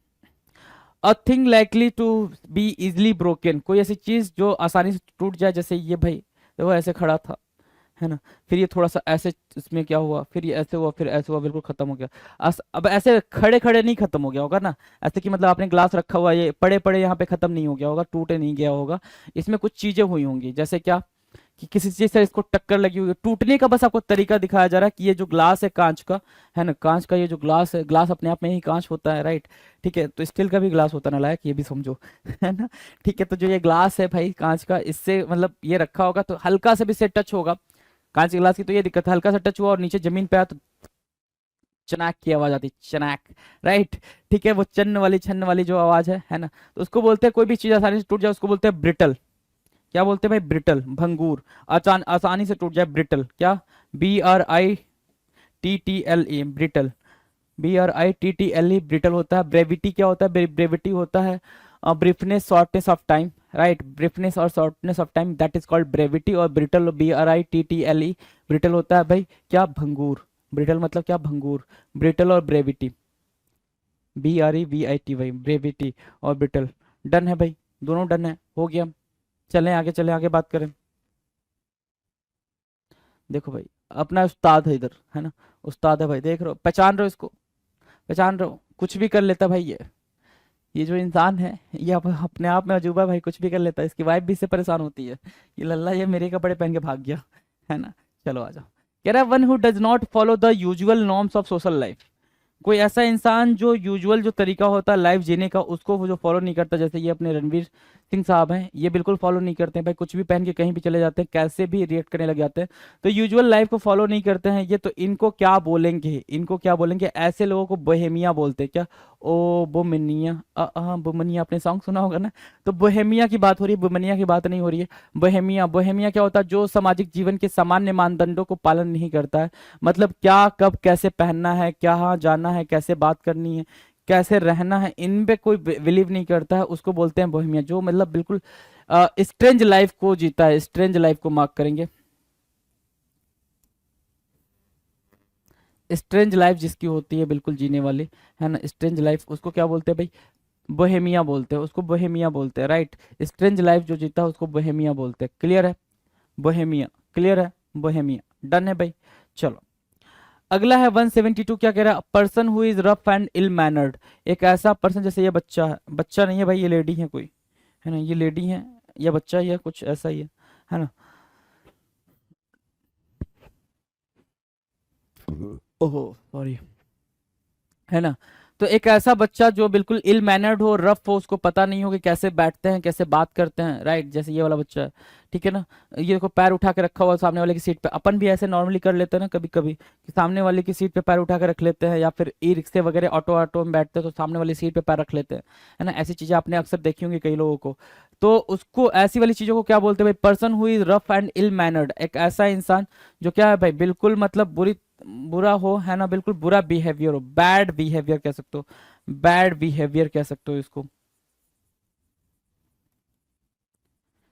Speaker 2: A thing likely to be easily broken, कोई ऐसी चीज जो आसानी से टूट जाए, जैसे ये भाई देखो ऐसे खड़ा था, है ना, फिर ये थोड़ा सा ऐसे, इसमें क्या हुआ, फिर ये ऐसे हुआ, फिर ऐसे हुआ, बिल्कुल खत्म हो गया। अब ऐसे खड़े खड़े नहीं खत्म हो गया होगा ना, ऐसे कि मतलब आपने ग्लास रखा हुआ है, ये पड़े पड़े यहाँ पे खत्म नहीं हो गया होगा, टूटे नहीं गया होगा, इसमें कुछ चीजें हुई होंगी, जैसे क्या, कि किसी चीज से इसको टक्कर लगी हुई है, टूटने का बस आपको तरीका दिखाया जा रहा है कि ये जो ग्लास है कांच का, है ना, कांच का ये जो ग्लास है, ग्लास अपने आप में ही कांच होता है, राइट, ठीक है, तो स्टील का भी ग्लास होता है नालायक, ये भी समझो, है ना, ठीक है। तो जो ये ग्लास है भाई कांच का, इससे मतलब ये रखा होगा तो हल्का से भी से टच होगा, कांच के ग्लास की तो ये दिक्कत है, हल्का सा टच हुआ और नीचे जमीन पे आया तो चनाक की आवाज आती, चनाक, राइट, ठीक है, वो चन्न वाली छन्न वाली जो आवाज है ना, तो उसको बोलते हैं, कोई भी चीज आसानी से टूट जाए उसको बोलते हैं ब्रिटल। क्या बोलते हैं भाई, ब्रिटल, भंगूर, आसानी से टूट जाए, ब्रिटल, क्या, BRITTLE, ब्रिटल, BRITTLE, ब्रिटल होता है। ब्रेविटी क्या होता है, ब्रेविटी होता है ब्रीफनेस, शॉर्टनेस ऑफ टाइम, राइट, ब्रीफनेस और shortness of time, that is called brevity. और ब्रिटल, BRITTLE, ब्रिटल होता है भाई क्या, भंगूर, ब्रिटल मतलब क्या, भंगूर, ब्रिटल और ब्रेविटी, BREVITY, ब्रेविटी और ब्रिटल। डन है भाई, दोनों डन है, हो गया। चलें आगे, चलें आगे बात करें। देखो भाई, अपना उस्ताद है इधर, है ना, उस्ताद है भाई, देख रहे हो, पहचान रहे हो इसको, पहचान रहे हो, कुछ भी कर लेता भाई ये जो इंसान है, ये अपने आप में अजूबा है भाई, कुछ भी कर लेता है, इसकी वाइफ भी इससे परेशान होती है, ये लल्ला ये मेरे कपड़े पहन के भाग गया, है ना। चलो आ जाओ, कह रहा है one who does not follow the usual norms of social life, कोई ऐसा इंसान जो यूजुअल जो तरीका होता है लाइफ जीने का, उसको वो जो फॉलो नहीं करता, जैसे ये अपने रणवीर सिंह साहब हैं, ये बिल्कुल फॉलो नहीं करते हैं भाई, कुछ भी पहन के कहीं भी चले जाते हैं, कैसे भी रिएक्ट करने लग जाते हैं, तो यूजुअल लाइफ को फॉलो नहीं करते हैं ये, तो इनको क्या बोलेंगे, इनको क्या बोलेंगे, ऐसे लोगों को बोहेमिया बोलते हैं, क्या, ओ बोमिनिया, बोमनिया, आपने सॉन्ग सुना होगा ना, तो बोहेमिया की बात हो रही है, बोमनिया की बात नहीं हो रही है। बोहेमिया, बोहेमिया क्या होता है, जो सामाजिक जीवन के सामान्य मानदंडों को पालन नहीं करता है, मतलब क्या कब कैसे पहनना है, क्या हाँ जाना है, कैसे बात करनी है, कैसे रहना है, इन पे कोई बिलीव नहीं करता है, उसको बोलते हैं बोहेमिया, जो मतलब बिल्कुल स्ट्रेंज लाइफ को जीता है, स्ट्रेंज लाइफ को मार्क करेंगे, स्ट्रेंज लाइफ जिसकी होती है बिल्कुल जीने वाली, है ना, स्ट्रेंज लाइफ, उसको क्या बोलते हैं भाई, बोहेमिया बोलते हैं, उसको बोहेमिया बोलते हैं, राइट, स्ट्रेंज लाइफ जो जीता है उसको बोहेमिया बोलते हैं। क्लियर है, बोहेमिया, क्लियर है, बोहेमिया, डन है भाई। चलो अगला है 172, क्या कह रहा है, person who is rough and ill mannered, एक ऐसा पर्सन, जैसे ये बच्चा है, बच्चा नहीं है भाई, ये लेडी है कोई, है ना, ये लेडी है या बच्चा ही है, कुछ ऐसा ही है ना, ओहो सॉरी, है ना, तो एक ऐसा बच्चा जो बिल्कुल इल मैनर्ड हो, रफ हो, उसको पता नहीं हो कि कैसे बैठते हैं, कैसे बात करते हैं, राइट, जैसे ये वाला बच्चा है, ठीक है ना, ये देखो पैर उठा के रखा हुआ है सामने वाले की सीट पे। अपन भी ऐसे नॉर्मली कर लेते हैं ना कभी कभी, कि सामने वाले की सीट पे पैर उठा के रख लेते हैं, या फिर ई रिक्शे वगैरह ऑटो ऑटो में बैठते हैं तो सामने वाली सीट पे पैर रख लेते हैं, है ना, ऐसी चीजें आपने अक्सर देखी होंगी कई लोगों को। तो उसको, ऐसी वाली चीजों को क्या बोलते हैं भाई, person who is rough and ill mannered, एक ऐसा इंसान जो क्या है भाई, बिल्कुल मतलब बुरा हो, है ना, बिल्कुल बुरा बिहेवियर हो, बैड बिहेवियर कह सकते हो, बैड बिहेवियर कह सकते हो इसको,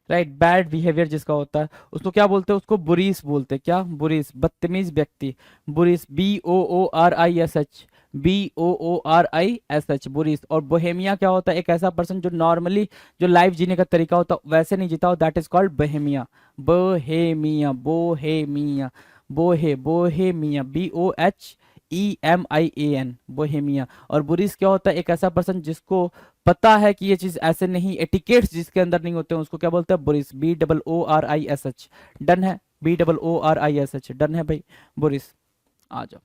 Speaker 2: राइट, बैड बिहेवियर जिसका होता है उसको क्या बोलते हैं, उसको बुरीस बोलते हैं। क्या, बुरीस, बदतमीज व्यक्ति, बुरीस, BOORISH, BOORISH, बुरीस। और बोहेमिया क्या होता है, एक ऐसा पर्सन जो नॉर्मली जो लाइफ जीने का तरीका होता है वैसे नहीं जीता हो, that is called Bohemia, Bohemia, Bohemia, Bohemia, BOHEMIAN, Bohemia. और बुरीस क्या होता है, एक ऐसा पर्सन जिसको पता है कि ये चीज ऐसे नहीं, एटिकेट्स जिसके अंदर नहीं होते हैं उसको क्या बोलते हैं, बुरिस, BOORISH। डन है, BOORISH, डन है भाई, बुरिस। आ जाओ।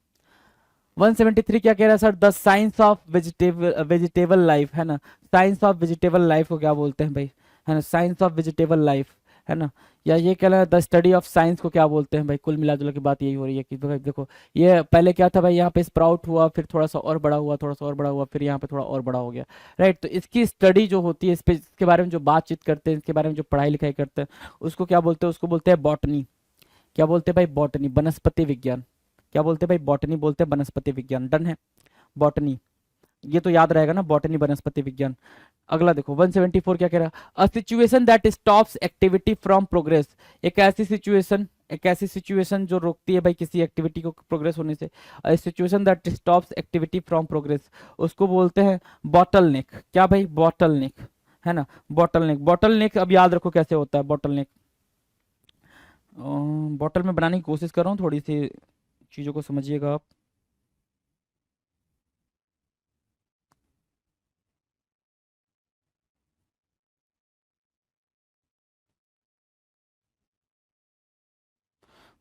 Speaker 2: 173 क्या कह रहा है sir, the science of vegetable life, है ना, साइंस ऑफ वेजिटेबल लाइफ को क्या बोलते हैं भाई, है ना, साइंस ऑफ वेजिटेबल लाइफ, है ना, या ये कह रहा है द स्टडी ऑफ साइंस को क्या बोलते हैं भाई। कुल मिला जुला की बात यही हो रही है कि भाई देखो, ये पहले क्या था भाई, यहाँ पे स्प्राउट हुआ, फिर थोड़ा सा और बड़ा हुआ, थोड़ा सा और बड़ा हुआ, फिर यहाँ पे थोड़ा और बड़ा हो गया, राइट। तो इसकी स्टडी जो होती है, इस पे, इसके बारे में जो बातचीत करते हैं, इसके बारे में जो पढ़ाई लिखाई करते हैं, उसको क्या बोलते हैं, उसको बोलते हैं बॉटनी। क्या बोलते हैं भाई, बॉटनी, वनस्पति विज्ञान। क्या बोलते हैं भाई, बॉटनी बोलते हैं, वनस्पति विज्ञान, डन है, बॉटनी। ये तो याद रहेगा ना, बॉटनी, वनस्पति विज्ञान। अगला देखो 174 क्या कह रहा है, a situation that stops activity from progress, एक ऐसी सिचुएशन, एक ऐसी सिचुएशन जो रोकती है भाई किसी एक्टिविटी को प्रोग्रेस होने से, a situation that stops activity from progress, उसको बोलते हैं बॉटल नेक। क्या भाई, बॉटल नेक, है ना, बॉटल नेक। बॉटल नेक अब याद रखो कैसे होता है बॉटल नेक। बॉटल में बनाने की कोशिश कर रहा हूँ, थोड़ी सी चीज़ों को समझिएगा आप।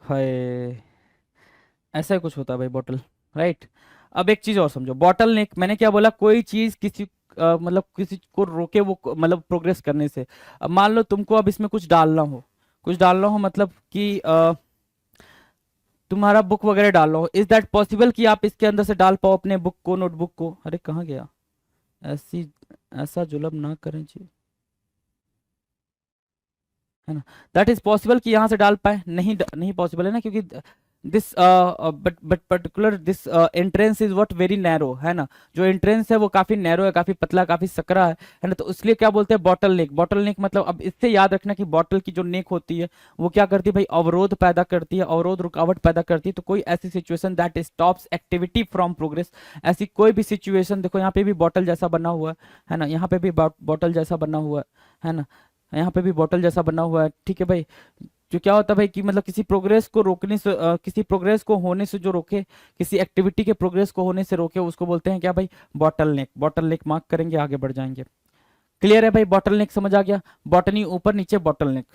Speaker 2: हाय, ऐसा ही कुछ होता है भाई बॉटल, राइट। अब एक चीज और समझो, बॉटल नेक, मैंने क्या बोला, कोई चीज किसी मतलब किसी को रोके वो मतलब प्रोग्रेस करने से। अब मान लो तुमको अब इसमें कुछ डालना हो, कुछ डालना हो मतलब कि तुम्हारा बुक वगैरह डालना हो, इज दैट पॉसिबल कि आप इसके अंदर से डाल पाओ अपने बुक को, नोटबुक को। अरे कहाँ गया, ऐसी, ऐसा जुल्म ना करें जी, है ना, दैट इज पॉसिबल कि यहाँ से डाल पाए, नहीं नहीं पॉसिबल है ना, क्योंकि this but particular this entrance is what very narrow, है ना, जो एंट्रेंस है वो काफी नैरो है, काफी पतला, काफी सकरा है ना, तो इसलिए क्या बोलते हैं बॉटल नेक। बॉटल नेक मतलब, अब इससे याद रखना कि बॉटल की जो नेक होती है वो क्या करती है भाई, अवरोध पैदा करती है, अवरोध, रुकावट पैदा करती है। तो कोई ऐसी situation that stops activity from progress, ऐसी कोई भी सिचुएशन, देखो यहाँ पे भी बॉटल जैसा बना हुआ है ना, यहाँ पे भी बॉटल जैसा बना हुआ है ना, यहाँ पे भी बॉटल जैसा बना हुआ है, ठीक है भाई। जो क्या होता है भाई कि मतलब किसी प्रोग्रेस को रोकने से, किसी प्रोग्रेस को होने से जो रोके, किसी एक्टिविटी के प्रोग्रेस को होने से रोके, उसको बोलते हैं क्या भाई, बॉटल नेक। बॉटल नेक मार्क करेंगे, आगे बढ़ जाएंगे। क्लियर है भाई, बॉटल नेक समझ आ गया, बॉटनी ऊपर, नीचे बॉटल नेक।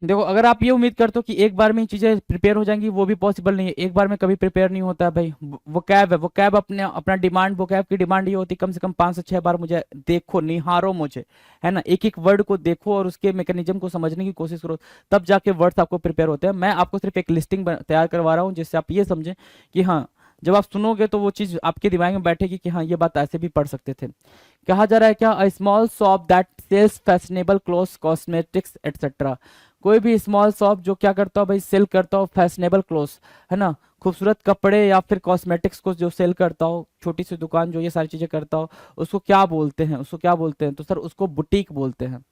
Speaker 2: देखो अगर आप ये उम्मीद करते हो कि एक बार में ही चीजें प्रिपेयर हो जाएंगी, वो भी पॉसिबल नहीं है, एक बार में कभी प्रिपेयर नहीं होता है भाई। वो कैब है, वो कैब अपने अपना डिमांड, वो कैब की डिमांड ये होती है कम से कम 5 से 6 बार मुझे देखो, निहारो मुझे, है ना, एक एक वर्ड को देखो और उसके मैकेनिज्म को समझने की कोशिश करो, तब जाके वर्ड्स आपको प्रिपेयर होते हैं। मैं आपको सिर्फ एक लिस्टिंग तैयार करवा रहा हूँ जिससे आप ये समझें कि हाँ, जब आप सुनोगे तो वो चीज आपके दिमाग में बैठेगी कि हाँ ये बात ऐसे भी पढ़ सकते थे। कहा जा रहा है क्या, a small shop that sells fashionable clothes, cosmetics etcetera. कोई भी स्मॉल शॉप जो क्या करता हो भाई, सेल करता हो फैशनेबल क्लोथ्स, है ना, खूबसूरत कपड़े या फिर कॉस्मेटिक्स को जो सेल करता हो, छोटी सी दुकान जो ये सारी चीजें करता हो, उसको क्या बोलते हैं, उसको क्या बोलते हैं, तो सर उसको बुटीक बोलते हैं,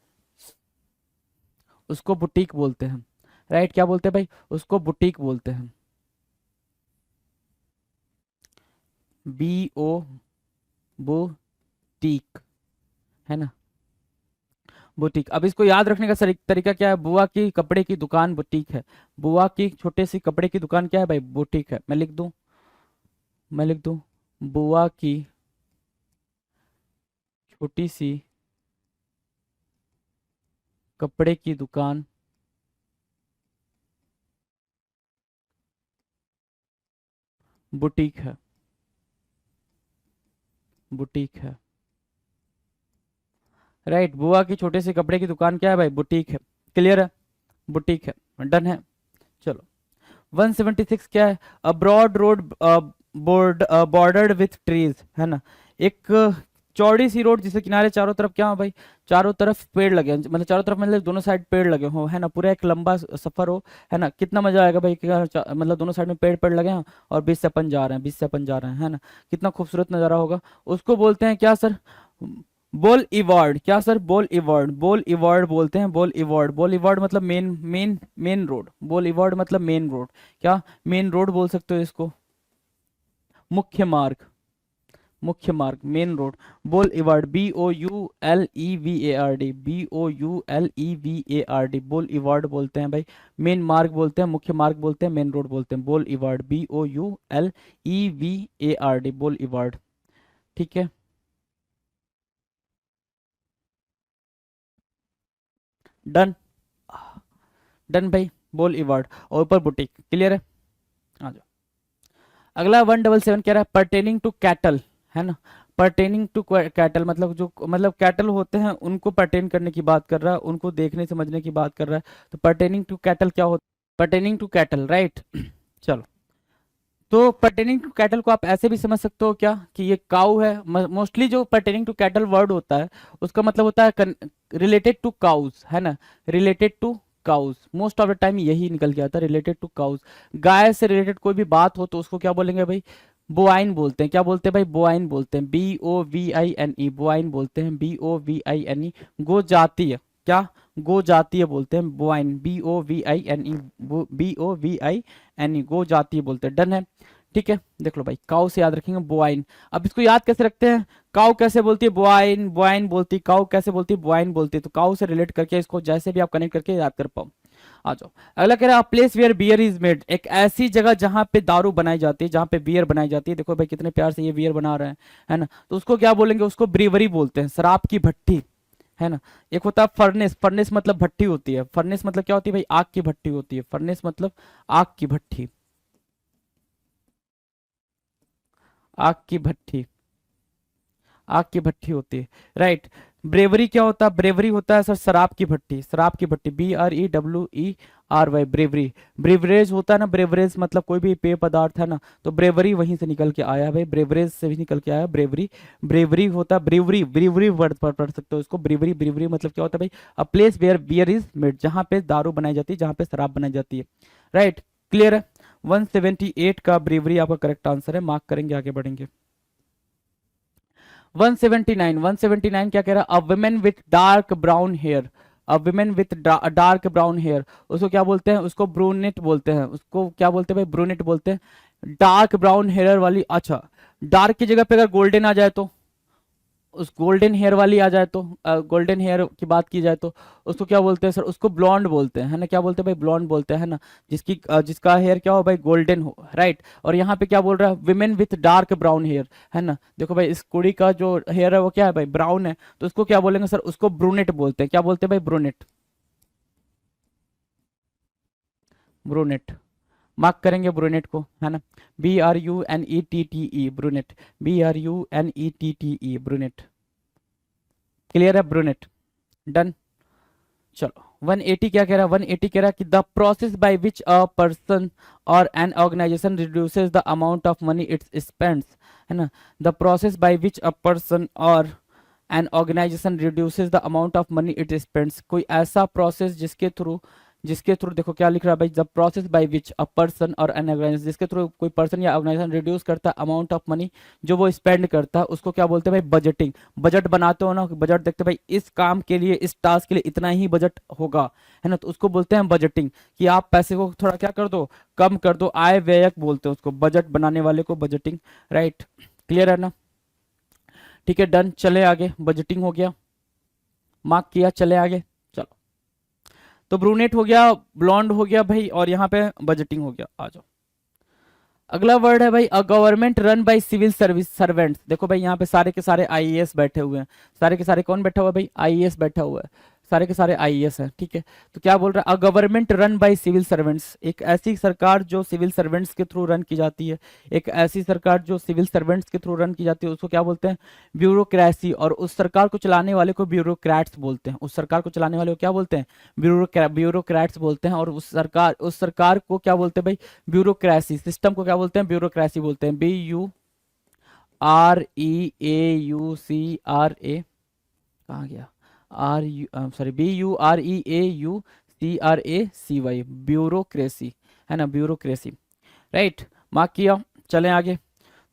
Speaker 2: उसको बुटीक बोलते हैं, राइट। क्या बोलते हैं भाई, उसको बुटीक बोलते हैं, BO, बुटीक, है ना, बुटीक। अब इसको याद रखने का तरीका क्या है, बुआ की कपड़े की दुकान बुटीक है, बुआ की छोटे सी कपड़े की दुकान क्या है भाई, बुटीक है। मैं लिख दूं, मैं लिख दूं, बुआ की छोटी सी कपड़े की दुकान बुटीक है। बुटीक है, राइट। बुआ की छोटे से कपड़े की दुकान क्या है भाई? बुटीक है। क्लियर है? बुटीक है, डन है। चलो 176 क्या है? A broad road bordered with trees, है ना। एक चौड़ी सी रोड जिसके किनारे चारों तरफ क्या हो भाई? चारों तरफ पेड़ लगे हैं, मतलब चारों तरफ मतलब दोनों साइड पेड़ लगे हो, है ना। पूरा एक लंबा सफर हो, है ना। कितना मजा आएगा भाई कि मतलब दोनों साइड में पेड़ पेड़ लगे हैं और बीच से अपन जा रहे हैं, बीच से अपन जा रहे हैं, है ना। कितना खूबसूरत नज़ारा होगा। उसको बोलते हैं क्या सर? बोल इवॉर्ड। क्या सर? बोल इवॉर्ड। बोल इवॉर्ड बोलते हैं, बोल इवॉर्ड। बोल इवॉर्ड मतलब मेन मेन मेन रोड। बोल इवॉर्ड मतलब मेन रोड। क्या? मेन रोड बोल सकते हो इसको, मुख्य मार्ग। मुख्य मार्ग, मेन रोड। बोल इवार्ड, BOULEVARD, BOULEVARD, बोल इवार्ड बोलते हैं भाई। मेन मार्ग बोलते हैं, मुख्य मार्ग बोलते हैं, मेन रोड बोलते हैं। बोल इवार्ड, BOULEVARD, बोल इवार्ड। ठीक है, डन। डन भाई, बोल इवार्ड और ऊपर बुटीक। क्लियर है? आ जाओ। अगला 177 कह रहा है परटेनिंग टू कैटल, है ना। परटेनिंग टू कैटल मतलब जो मतलब कैटल होते हैं उनको परटेन करने की बात कर रहा है, उनको देखने समझने की बात कर रहा है। तो परटेनिंग टू कैटल क्या होता है? Pertaining to cattle, right. चलो, तो परटेनिंग टू कैटल को आप ऐसे भी समझ सकते हो क्या कि ये काऊ है। मोस्टली जो परटेनिंग टू कैटल वर्ड होता है उसका मतलब होता है रिलेटेड टू काउज, है ना। Related to cows, most of the time यही निकल के आता है, रिलेटेड टू काउज। गाय से रिलेटेड कोई भी बात हो तो उसको क्या बोलेंगे भाई? बोआइन बोलते हैं। क्या बोलते हैं भाई? बोआइन बोलते हैं, BOVINE, बोआइन बोलते हैं, BOVINE। गो जातीय, क्या? गो जातीय बोलते हैं, बोआइन, BOVINE, BOVINE, गो जातीय बोलते हैं। डन है, ठीक है। देख लो भाई, काउ से याद रखेंगे बोआइन। अब इसको याद कैसे रखते हैं? काउ कैसे बोलती है? बोआइन, बोआइन बोलती। काउ कैसे बोलती है? बोआइन बोलती है। तो काउ से रिलेट करके इसको जैसे भी आप कनेक्ट करके याद कर पाओ। आ जाओ। अगला कह रहा है place where beer is made, एक ऐसी जगह जहां पे दारू बनाई जाती है, जहां पे बियर बनाई जाती है। देखो भाई कितने प्यार से ये बियर बना रहे हैं, है ना। तो उसको क्या बोलेंगे? उसको ब्रीवरी बोलते हैं, शराब की भट्टी, है ना। एक होता है फर्नेस। फर्नेस मतलब भट्टी होती है। फर्नेस मतलब क्या होती है भाई? आग की भट्टी होती है। फर्नेस मतलब आग की भट्टी, आग की भट्टी, आग की भट्टी होती है, राइट। ब्रेवरी क्या होता है? ब्रेवरी होता है सर शराब की भट्टी, शराब की भट्टी, BREWERY, ब्रेवरी। ब्रेवरेज होता है ना, ब्रेवरेज मतलब कोई भी पेय पदार्थ, है ना। तो ब्रेवरी वहीं से निकल के आया है भाई, ब्रेवरेज से भी निकल के आया ब्रेवरी। ब्रेवरी होता है ब्रीवरी, ब्रीवरी वर्ड पर पढ़ सकते हो इसको, ब्रीवरी। ब्रीवरी मतलब क्या होता है भाई? A place where beer is made, जहां पे दारू बनाई जाती है, जहां पे शराब बनाई जाती है, राइट। क्लियर है? 178 का ब्रीवरी आपका करेक्ट आंसर है, मार्क करेंगे, आगे बढ़ेंगे। 179, 179 क्या कह रहा है? A women with dark brown hair, a women with dark brown hair, उसको क्या बोलते हैं? उसको ब्रूनेट बोलते हैं। उसको क्या बोलते हैं भाई? ब्रूनेट बोलते हैं। डार्क ब्राउन हेयर वाली, अच्छा। डार्क की जगह पे अगर गोल्डन आ जाए तो, उस गोल्डन हेयर वाली आ जाए तो, गोल्डन हेयर की बात की जाए तो उसको क्या बोलते हैं सर? उसको ब्लॉन्ड बोलते हैं, है ना। क्या बोलते हैं भाई? ब्लॉन्ड बोलते हैं, है ना। जिसकी जिसका हेयर क्या हो भाई? गोल्डन हो, राइट। और यहाँ पे क्या बोल रहा है? Women with dark brown hair, है ना। देखो भाई इस कुड़ी का जो हेयर है वो क्या है भाई? ब्राउन है। तो उसको क्या बोलेंगे सर? उसको ब्रूनेट बोलते हैं। क्या बोलते हैं भाई? Brunette, brunette. मार्क करेंगे ब्रूनेट को, है ना। BRUNETTE, brunette, BRUNETTE, brunette. Clear है? Brunette, done. चलो 180 क्या कह रहा है? 180 कह रहा है कि the process by which a person or an organisation reduces the amount of money its spends, है ना। The process by which a person or an organisation reduces the amount of money it spends, कोई ऐसा प्रोसेस जिसके थ्रू देखो क्या लिख रहा है भाई? The process by which a person or an organisation, जिसके थ्रू कोई पर्सन या ऑर्गेनाइजेशन रिड्यूस करता है अमाउंट ऑफ मनी जो वो स्पेंड करता है, उसको क्या बोलते हैं भाई? बजटिंग। बजट बनाते हो ना, बजट देखते हैं भाई इस काम के लिए, इस टास्क के लिए इतना ही बजट होगा, है ना। तो उसको बोलते हैं बजटिंग, कि आप पैसे को थोड़ा क्या कर दो? कम कर दो, आय व्ययक बोलते हैं उसको, बजट बनाने वाले को बजटिंग, राइट। क्लियर है ना? ठीक है, डन। चले आगे, बजटिंग हो गया, मार्क किया, चले आगे। चलो, तो ब्रूनेट हो गया, ब्लॉन्ड हो गया भाई, और यहाँ पे बजटिंग हो गया। आ जाओ। अगला वर्ड है भाई a government run by civil service servants. देखो भाई यहाँ पे सारे के सारे आईएएस बैठे हुए हैं। सारे के सारे कौन बैठा हुआ है भाई? आईएएस बैठा हुआ है, सारे के सारे आईएएस हैं, ठीक है। तो क्या बोल रहा है, a government run by civil servants, एक ऐसी सरकार जो सिविल सर्वेंट्स के थ्रू रन की जाती है, एक ऐसी सरकार जो सिविल सर्वेंट्स के थ्रू रन की जाती है उसको क्या बोलते हैं, ब्यूरोक्रेसी। और उस सरकार को चलाने वाले को ब्यूरोक्रेट्स बोलते हैं, उस सरकार को चलाने वाले को क्या बोलते हैं, ब्यूरोक्रेट्स बोलते हैं। और उस सरकार को क्या बोलते हैं भाई, ब्यूरोक्रेसी। सिस्टम को क्या बोलते हैं, ब्यूरोक्रेसी बोलते हैं। BUREAUCRA, कहाँ गया, सॉरी, BUREAUCRACY, ब्यूरोक्रेसी, है ना, ब्यूरोक्रेसी, राइट। मार्क किया, चलें आगे।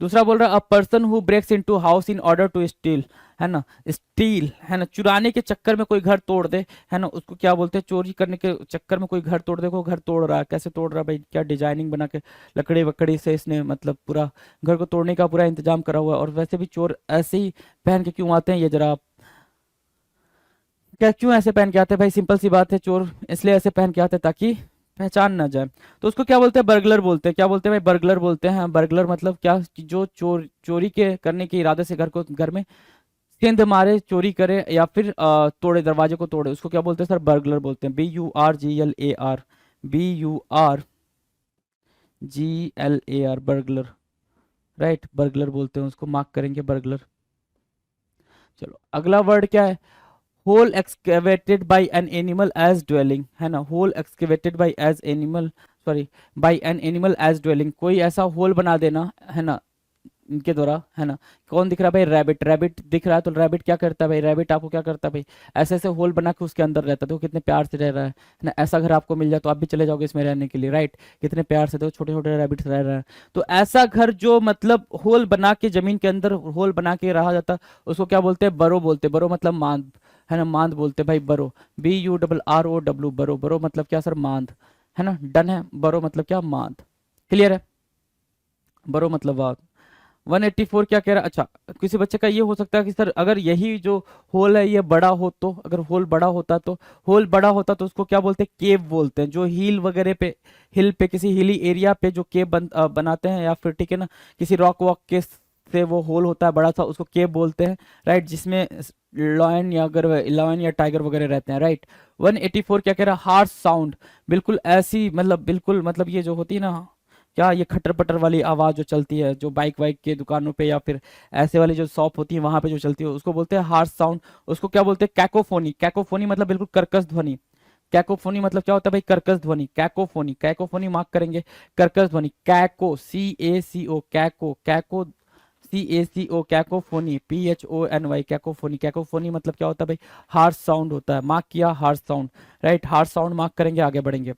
Speaker 2: दूसरा बोल रहा है, a person who breaks into house in order to steal, है ना, स्टील, है ना, चुराने के चक्कर में कोई घर तोड़ दे, है ना, उसको क्या बोलते हैं, चोरी करने के चक्कर में कोई घर तोड़ दे, को घर तोड़ रहा है, कैसे तोड़ रहा है भाई, क्या डिजाइनिंग बना के लकड़ी वकड़ी से इसने मतलब पूरा घर को तोड़ने का पूरा इंतजाम करा हुआ है। और वैसे भी चोर ऐसे ही पहन के क्यों आते हैं, ये जरा क्या, क्यों ऐसे पहन के आते हैं भाई, सिंपल सी बात है, चोर इसलिए ऐसे पहन के आते हैं ताकि पहचान ना जाए। तो उसको क्या बोलते हैं, बर्गलर बोलते हैं। क्या बोलते हैं भाई, बर्गलर बोलते हैं। बर्गलर मतलब क्या, कि जो चोरी के करने के इरादे से घर में सेंध मारे, चोरी करे, या फिर तोड़े, दरवाजे को तोड़े, उसको क्या बोलते हैं सर, बर्गलर बोलते हैं। BURGLAR, BURGLAR, burglar, right, burglar बोलते हैं उसको, मार्क करेंगे बर्गलर। चलो अगला वर्ड क्या है, hole excavated by an animal as dwelling, है ना, hole excavated by as animal, sorry, by an animal as dwelling, कोई ऐसा होल बना देना, है ना, इनके द्वारा, है ना। कौन दिख रहा है भाई, रैबिट, रैबिट दिख रहा है। तो रैबिट क्या करता है भाई, रैबिट आपको क्या करता है भाई, ऐसे ऐसे होल बना के उसके अंदर रहता है, देखो कितने प्यार से रह रहा है ना। ऐसा घर आपको मिल जाए तो आप भी चले जाओगे इसमें रहने के लिए, राइट, कितने प्यार से, देखो छोटे छोटे रैबिट्स रह रहे हैं। तो ऐसा घर जो मतलब होल बना के, जमीन के अंदर होल बना के रहा जाता, उसको क्या बोलते हैं, बरो बोलते हैं। बरो मतलब मांद, है ना, मांद बोलते हैं भाई, बरो, BURROW, बरो, बरो मतलब क्या सर, मांद, है ना, डन है। बरो मतलब क्या, मांद, क्लियर है, बरो मतलब वाद। 184 क्या कह रहा है, अच्छा, किसी बच्चे का ये हो सकता है कि सर अगर यही जो होल है ये बड़ा हो, तो अगर होल बड़ा होता तो, होल बड़ा होता तो उसको क्या बोलते हैं, केव बोलते हैं। जो हिल वगैरह पे, हिल पे, किसी हिली एरिया पे जो केव बनाते हैं, या फिर ठीक है ना, किसी रॉक वॉक के से वो होल होता है बड़ा सा, उसको केव बोलते हैं, राइट, जिसमें लॉयन या टाइगर वगैरह रहते हैं, राइट। 184 क्या कह रहा है, हार्श साउंड, बिल्कुल ऐसी मतलब, बिल्कुल मतलब ये जो होती है ना, क्या ये खटर पटर वाली आवाज जो चलती है, जो बाइक वाइक के दुकानों पे या फिर ऐसे वाली जो शॉप होती है वहां पे जो चलती है, उसको बोलते हैं हार्श साउंड। उसको क्या बोलते हैं, कैकोफोनी। कैकोफोनी मतलब बिल्कुल कर्कश ध्वनि। कैकोफोनी मतलब क्या होता है भाई, कर्कश ध्वनि। कैकोफोनी, कैकोफोनी मार्क करेंगे, कर्कश ध्वनि। कैको, CACO, कैको, कैको, CACO, cacophony, PHONY, cacophony. Cacophony मतलब क्या होता है भाई, हार्श साउंड होता है। मार्क किया, harsh sound, right, harsh sound mark करेंगे, आगे बढ़ेंगे।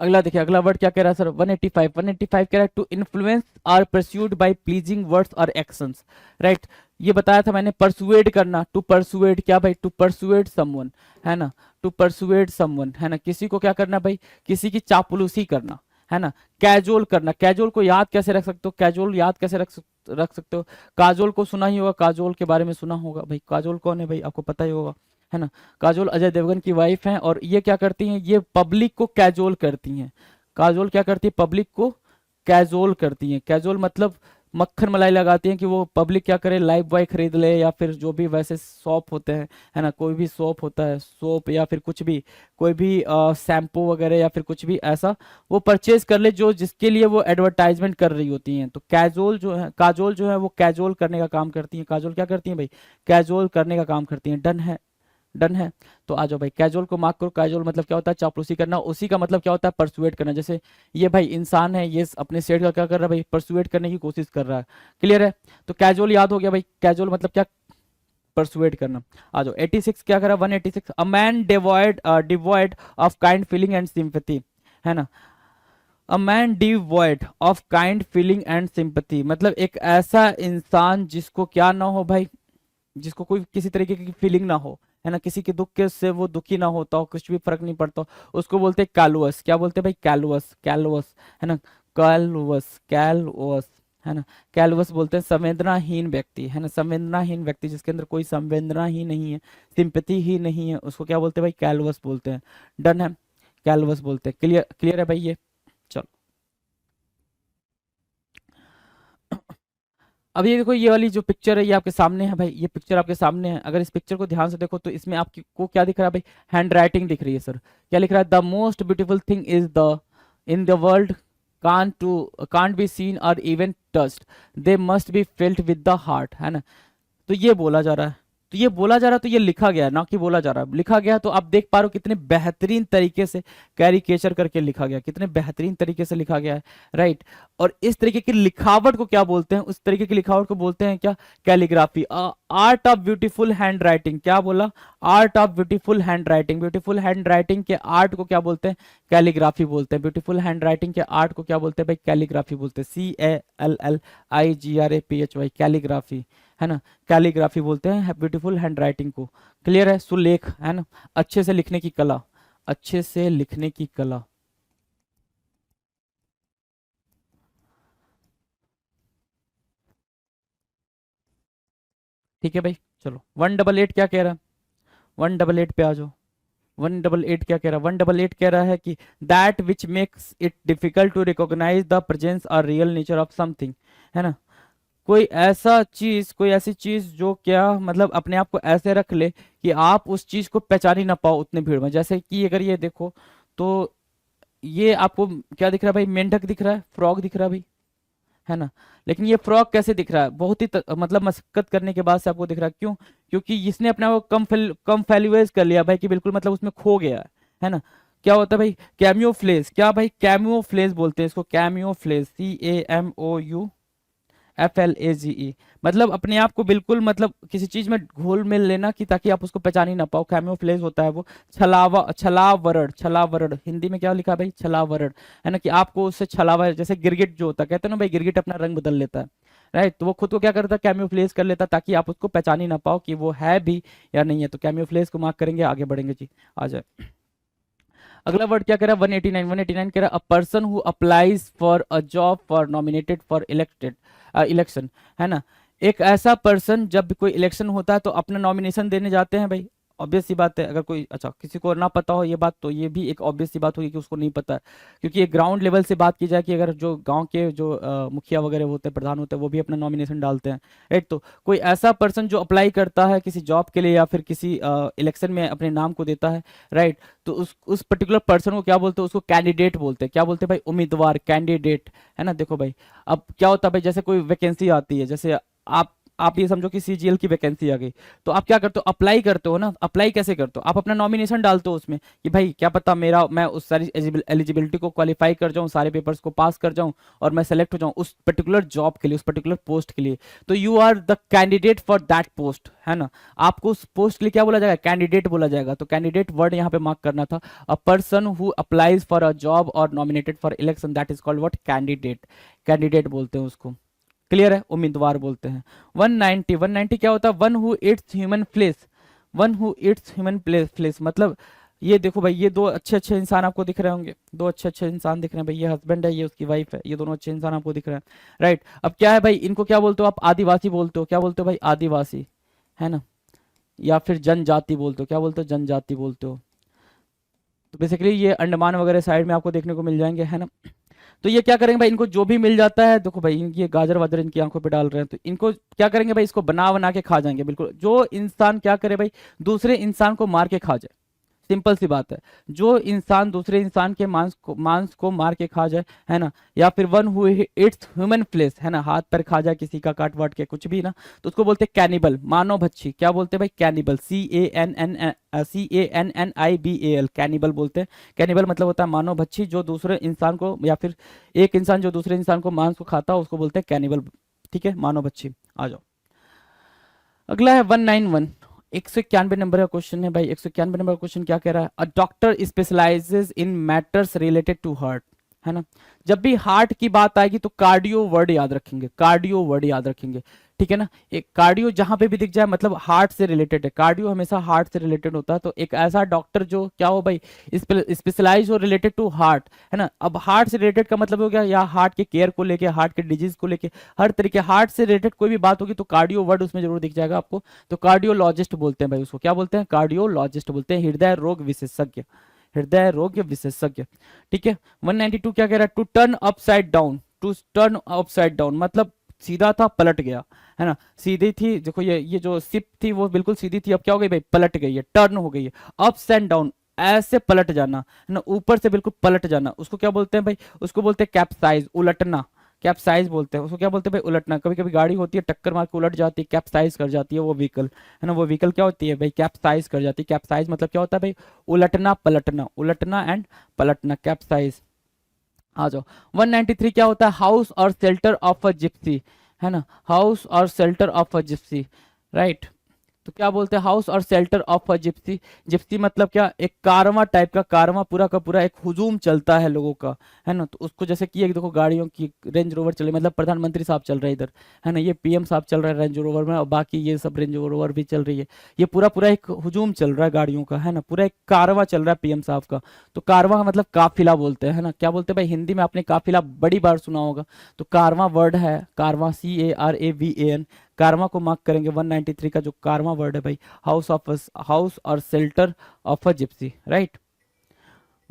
Speaker 2: अगला देखिए, अगला वर्ड क्या कह रहा है सर, 185, 185 कह रहा है, to influence or persuade by pleasing words और एक्शंस, राइट। ये बताया था मैंने, परसुएड करना, टू परसुएड क्या भाई, टू परसुएड समवन, है ना, टू परसुएड समवन, है ना, किसी को क्या करना भाई, किसी की चापलूसी करना, है ना। कैजुअल करना, कैजुअल को याद कैसे रख सकते हो, कैजुअल याद कैसे रख सकते हो, काजोल को सुना ही होगा, काजोल के बारे में सुना होगा भाई, काजोल कौन है भाई, आपको पता ही होगा, है ना। काजोल अजय देवगन की वाइफ हैं, और ये क्या करती हैं, ये पब्लिक को कैजोल करती हैं। काजोल क्या करती है, पब्लिक को कैजोल करती हैं। कैजोल मतलब मक्खन मलाई लगाती हैं कि वो पब्लिक क्या करे, लाइफ बॉय खरीद ले, या फिर जो भी वैसे शॉप होते हैं, है ना, कोई भी शॉप होता है, सोप या फिर कुछ भी, कोई भी शैम्पू वगैरह या फिर कुछ भी ऐसा, वो परचेज कर ले जो जिसके लिए वो एडवर्टाइजमेंट कर रही होती हैं। तो कैजोल जो है, काजोल जो है वो कैजोल करने का काम करती हैं। काजोल क्या करती हैं भाई, कैजोल करने का काम करती हैं। डन है, डन है। तो आ जाओ भाई, कैजुअल को मार्क करो। कैजुअल मतलब क्या होता है, चापलूसी करना। उसी का मतलब क्या होता है, परसुएट करना। जैसे ये भाई इंसान है, ये अपने सेठ का क्या कर रहा है भाई, परसुएट करने की कोशिश कर रहा है। क्लियर है, तो कैजुअल याद हो गया भाई, कैजुअल मतलब क्या, परसुएट करना। आ जाओ 86 क्या करा, 186, a man devoid of kind feeling and sympathy, है ना। A man devoid of kind feeling and sympathy मतलब एक ऐसा इंसान जिसको क्या ना हो भाई, जिसको कोई किसी तरीके की फीलिंग ना हो, है ना, किसी के दुख के से वो दुखी ना होता हो, कुछ भी फर्क नहीं पड़ता हो, उसको बोलते हैं कैलुअस। क्या बोलते हैं भाई, कैलुअस, कैलुअस, है ना, कैलुअस, कैलुअस, है ना। कैलुअस बोलते हैं संवेदनाहीन व्यक्ति, है ना, संवेदनाहीन व्यक्ति जिसके अंदर कोई संवेदना ही नहीं है, सिंपैथी ही नहीं है, उसको क्या बोलते हैं भाई, कैलुअस बोलते हैं। डन है, कैलुअस बोलते हैं। क्लियर, क्लियर है भाई ये, चलो। अब ये देखो, ये वाली जो पिक्चर है ये आपके सामने है भाई, ये पिक्चर आपके सामने है। अगर इस पिक्चर को ध्यान से देखो तो इसमें आपकी को क्या दिख रहा है भाई, हैंड राइटिंग दिख रही है सर। क्या लिख रहा है, the most beautiful thing is the in the world can't be seen or even touched, they must be felt with the heart, है ना। तो ये बोला जा रहा है, तो ये बोला जा रहा है, तो ये लिखा गया है, ना कि बोला जा रहा है, लिखा गया है। तो आप देख पा रहे हो कितने बेहतरीन तरीके से कैरिकेचर करके लिखा गया, कितने बेहतरीन तरीके से लिखा गया है, राइट। और इस तरीके की लिखावट को क्या बोलते हैं, उस तरीके की लिखावट को बोलते हैं क्या, calligraphy. Art of beautiful hand writing, क्या बोला, art of beautiful hand writing. Beautiful hand writing के आर्ट को क्या बोलते हैं, कैलीग्राफी बोलते हैं। ब्यूटीफुल हैंड राइटिंग के आर्ट को क्या बोलते हैं भाई, कैलीग्राफी बोलते हैं, CALLIGRAPHY, कैलीग्राफी, है ना, कैलीग्राफी बोलते हैं ब्यूटीफुल हैंड राइटिंग को। क्लियर है, सुलेख, है ना, अच्छे से लिखने की कला, अच्छे से लिखने की कला। ठीक है भाई, चलो 188 क्या कह रहा है, 188 पे आ जाओ। 188 क्या कह रहा है, 188 कह रहा है कि that which makes it difficult to recognize the presence और रियल नेचर ऑफ समथिंग, है ना। कोई ऐसा चीज, कोई ऐसी चीज जो क्या मतलब अपने आप को ऐसे रख ले कि आप उस चीज को पहचान ही ना पाओ उतनी भीड़ में। जैसे कि अगर ये देखो तो ये आपको क्या दिख रहा है भाई, मेंढक दिख रहा है, फ्रॉग दिख रहा है भाई, है ना। लेकिन ये फ्रॉग कैसे दिख रहा है, बहुत ही मतलब मशक्कत करने के बाद से आपको दिख रहा है। क्यों, क्योंकि इसने अपना वो कम फैल्यूएज कर लिया भाई, कि बिल्कुल मतलब उसमें खो गया है ना। क्या होता है भाई, कैमियोफ्लेज, क्या भाई, कैमियोफ्लेज बोलते हैं इसको, कैमियोफ्लेज, CAMOUFLAGE, मतलब अपने आप को बिल्कुल मतलब किसी चीज में घोल मिल लेना कि ताकि आप उसको पहचान ही ना पाओ, कैमियोफ्लेज होता है वो। छलावरण, छलावरण हिंदी में क्या लिखा है भाई, छलावरण, है ना, कि आपको उससे छलावा, जैसे गिरगिट जो होता है, कहते हैं ना भाई गिरगिट अपना रंग बदल लेता है, राइट। तो वो खुद को क्या करता है, कैमियोफ्लेज कर लेता ताकि आप उसको पहचान ही ना पाओ कि वो है भी या नहीं है। तो कैमियोफ्लेज को मार्क करेंगे, आगे बढ़ेंगे जी, आ जाए। अगला वर्ड क्या कह रहा है, 189, 189 कह रहा है a person who applies for a job for nominated for election, है ना। एक ऐसा पर्सन, जब भी कोई इलेक्शन होता है तो अपना नॉमिनेशन देने जाते हैं भाई। ऑब्वियस सी बात है, अगर कोई, अच्छा किसी को ना पता हो ये बात, तो ये भी एक ऑब्वियस सी बात होगी कि उसको नहीं पता है। क्योंकि ये ग्राउंड लेवल से बात की जाए कि अगर जो गांव के जो मुखिया वगैरह होते हैं, प्रधान होते हैं, वो भी अपना नॉमिनेशन डालते हैं, राइट। तो कोई ऐसा पर्सन जो अप्लाई करता है किसी जॉब के लिए या फिर किसी इलेक्शन में अपने नाम को देता है, राइट, तो उस पर्टिकुलर पर्सन को क्या बोलते हैं, उसको कैंडिडेट बोलते हैं। क्या बोलते हैं भाई, उम्मीदवार, कैंडिडेट, है ना। देखो भाई, अब क्या होता है भाई, जैसे कोई वैकेंसी आती है, जैसे आप ये समझो कि CGL की वैकेंसी आ गई, तो आप क्या करते हो, अप्लाई करते हो ना। अप्लाई कैसे करते हो, आप अपना नॉमिनेशन डालते हो उसमें कि भाई क्या पता मैं उस सारी एलिजिबिलिटी को क्वालिफाई कर जाऊं, सारे पेपर्स को पास कर जाऊं और मैं सेलेक्ट हो जाऊं उस पर्टिकुलर जॉब के लिए, उस पर्टिकुलर पोस्ट के लिए। तो you are the candidate for that post, है ना। आपको उस पोस्ट के लिए क्या बोला जाएगा, कैंडिडेट बोला जाएगा। तो कैंडिडेट वर्ड यहाँ पे मार्क करना था। A person who applies for a job or nominated for election, that is called what, candidate, candidate बोलते हैं उसको। क्लियर है, उम्मीदवार बोलते हैं। 190, 190 क्या होता है, one who eats human flesh, one who eats human flesh, मतलब ये देखो भाई, ये दो अच्छे अच्छे इंसान आपको दिख रहे होंगे, दो अच्छे अच्छे इंसान दिख रहे हैं भाई, ये हस्बैंड है, ये उसकी वाइफ है, ये दोनों अच्छे इंसान आपको दिख रहे हैं, राइट। अब क्या है भाई, इनको क्या बोलते हो आप, आदिवासी बोलते हो। क्या बोलते हो भाई, आदिवासी, है ना, या फिर जनजाति बोलते हो। क्या बोलते हो, जनजाति बोलते हो। तो बेसिकली ये अंडमान वगैरह साइड में आपको देखने को मिल जाएंगे, है ना। तो ये क्या करेंगे भाई, इनको जो भी मिल जाता है, देखो भाई ये गाजर वाजर इनकी आंखों पे डाल रहे हैं, तो इनको क्या करेंगे भाई, इसको बना बना के खा जाएंगे। बिल्कुल, जो इंसान क्या करे भाई, दूसरे इंसान को मार के खा जाए, सिंपल सी बात है। जो इंसान दूसरे इंसान के मांस को मार के खा जाए, है ना, या फिर one who eats human flesh, है ना, हाथ पर खा जाए किसी का, काट वाट के कुछ भी ना, तो उसको बोलते हैं कैनिबल, मानव भक्षी। क्या बोलते हैं भाई, कैनिबल, CANNIBAL, कैनिबल बोलते हैं। कैनिबल मतलब होता है मानव भक्षी, जो दूसरे इंसान को, या फिर एक इंसान जो दूसरे इंसान को मांस को खाता है, उसको बोलते हैं कैनिबल। ठीक है, मानव भक्षी। आ जाओ, अगला है 191, 191 नंबर का क्वेश्चन है भाई। 191 नंबर का क्वेश्चन क्या कह रहा है, a doctor specializes in matters related to heart, है ना। जब भी हार्ट की बात आएगी तो कार्डियो वर्ड याद रखेंगे, कार्डियो वर्ड याद रखेंगे, ठीक है ना। एक कार्डियो जहां पे भी दिख जाए मतलब हार्ट से रिलेटेड है, कार्डियो हमेशा हार्ट से रिलेटेड होता है। तो एक ऐसा डॉक्टर जो क्या हो भाई, स्पेशलाइज हो रिलेटेड टू हार्ट, है ना। अब हार्ट से रिलेटेड का मतलब हो गया या हार्ट के केयर को लेके, हार्ट के डिजीज को लेके, हर तरीके हार्ट से रिलेटेड कोई भी बात होगी तो कार्डियो वर्ड उसमें जरूर दिख जाएगा आपको। तो कार्डियोलॉजिस्ट बोलते हैं भाई उसको, क्या बोलते हैं, कार्डियोलॉजिस्ट बोलते हैं, हृदय रोग विशेषज्ञ, हृदय रोग विशेषज्ञ। ठीक है, 192 क्या कह रहा है, to turn upside down, to turn upside down मतलब सीधा था पलट गया, है ना, सीधी थी, देखो ये जो शिप थी वो बिल्कुल सीधी थी, अब क्या हो गई भाई, पलट गई है, टर्न हो गई है। अप्स एंड डाउन, ऐसे पलट जाना, है ना, ऊपर से बिल्कुल पलट जाना, उसको क्या बोलते हैं भाई, उसको बोलते हैं कैप्साइज, उलटना, कैप्साइज बोलते हैं उसको, क्या बोलते हैं भाई, उलटना। कभी कभी गाड़ी होती है टक्कर मार के उलट जाती है, कैप्साइज कर जाती है वो व्हीकल, है ना, वो व्हीकल क्या होती है भाई, कैप्साइज कर जाती है। कैप्साइज मतलब क्या होता है भाई, उलटना पलटना, उलटना एंड पलटना, कैप्साइज। आ जाओ, 193 क्या होता है, house or shelter of a Gypsy, है ना, house or shelter of a gypsy, right. तो क्या बोलते हैं, house or shelter of a Gypsy. Gypsy मतलब क्या, एक कारवां टाइप का, कारवां पूरा का पूरा एक हुजूम चलता है लोगों का, है ना, तो उसको जैसे कि एक देखो गाड़ियों की रेंज रोवर चले, मतलब प्रधानमंत्री साहब चल रहे हैं इधर, है ना, ये पीएम साहब चल रहे हैं रेंज रोवर में, और बाकी ये सब रेंज रोवर भी चल रही है, ये पूरा पूरा एक हुजूम चल रहा है गाड़ियों का, है ना, पूरा एक कारवां चल रहा है पीएम साहब का। तो कारवां मतलब काफिला बोलते हैं, है ना, क्या बोलते हैं भाई, हिंदी में आपने काफिला बड़ी बार सुना होगा, तो कारवां वर्ड है, कारवां, CARAVAN, कारवा को मार्क करेंगे। 193 का जो कारवा वर्ड है भाई, house or shelter of a gypsy, right.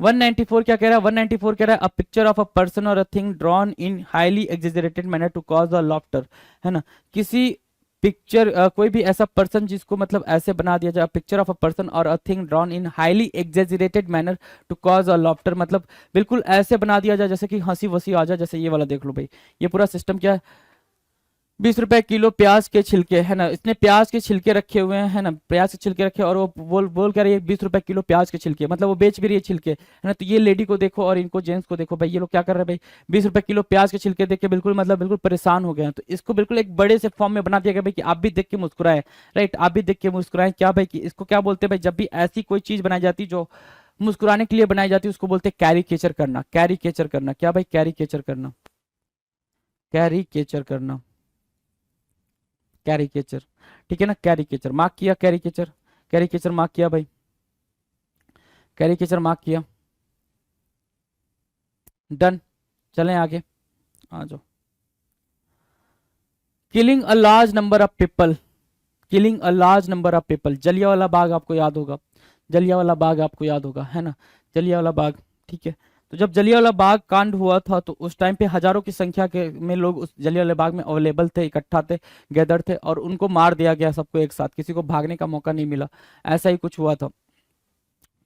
Speaker 2: 194 क्या कह रहा है, 194 कह रहा है, a picture of a person और a thing drawn in highly exaggerated manner to cause a laughter, है ना, किसी पिक्चर कोई भी ऐसा पर्सन जिसको मतलब ऐसे बना दिया जाए, पिक्चर ऑफ अ पर्सन और a thing drawn in highly exaggerated manner to cause a laughter, मतलब बिल्कुल ऐसे बना दिया जाए जैसे कि हंसी वसी आ जाए, जैसे ये वाला देख लो भाई, ये पूरा सिस्टम क्या है, 20 रुपए किलो प्याज के छिलके, है ना, इसने प्याज के छिलके रखे हुए हैं, है ना, प्याज के छिलके रखे, और वो बोल कर रही है 20 रुपए किलो प्याज के छिलके, मतलब वो बेच भी रही है छिलके, है ना। तो ये लेडी को देखो और इनको जेंट्स को देखो भाई, ये लोग क्या कर रहे हैं भाई, 20 रुपए किलो प्याज के छिलके देख के बिल्कुल मतलब बिल्कुल परेशान हो गए हैं। तो इसको बिल्कुल एक बड़े से फॉर्म में बना दिया गया भाई कि आप भी देख के मुस्कुराए, राइट, आप भी देख के मुस्कुराए, क्या भाई कि इसको क्या बोलते हैं भाई, जब भी ऐसी कोई चीज बनाई जाती है जो मुस्कुराने के लिए बनाई जाती है, उसको बोलते हैं कैरिकेचर करना, कैरिकेचर करना, क्या भाई, कैरिकेचर करना, कैरिकेचर करना, कैरिकेचर, ठीक है ना, कैरिकेचर मार्क किया, कैरिकेचर, कैरिकेचर मार्क किया भाई, कैरिकेचर मार्क किया, डन। चलें आगे, आ जाओ। Killing a large number of people, killing a large number of people, Jallianwala Bagh आपको याद होगा, जलियांवाला बाग आपको याद होगा, है ना, जलियांवाला बाग, ठीक है। तो जब जलियांवाला बाग कांड हुआ था तो उस टाइम पे हजारों की संख्या के में लोग उस जलियांवाला बाग में अवेलेबल थे, इकट्ठा थे, गैदर थे, और उनको मार दिया गया सबको एक साथ, किसी को भागने का मौका नहीं मिला, ऐसा ही कुछ हुआ था।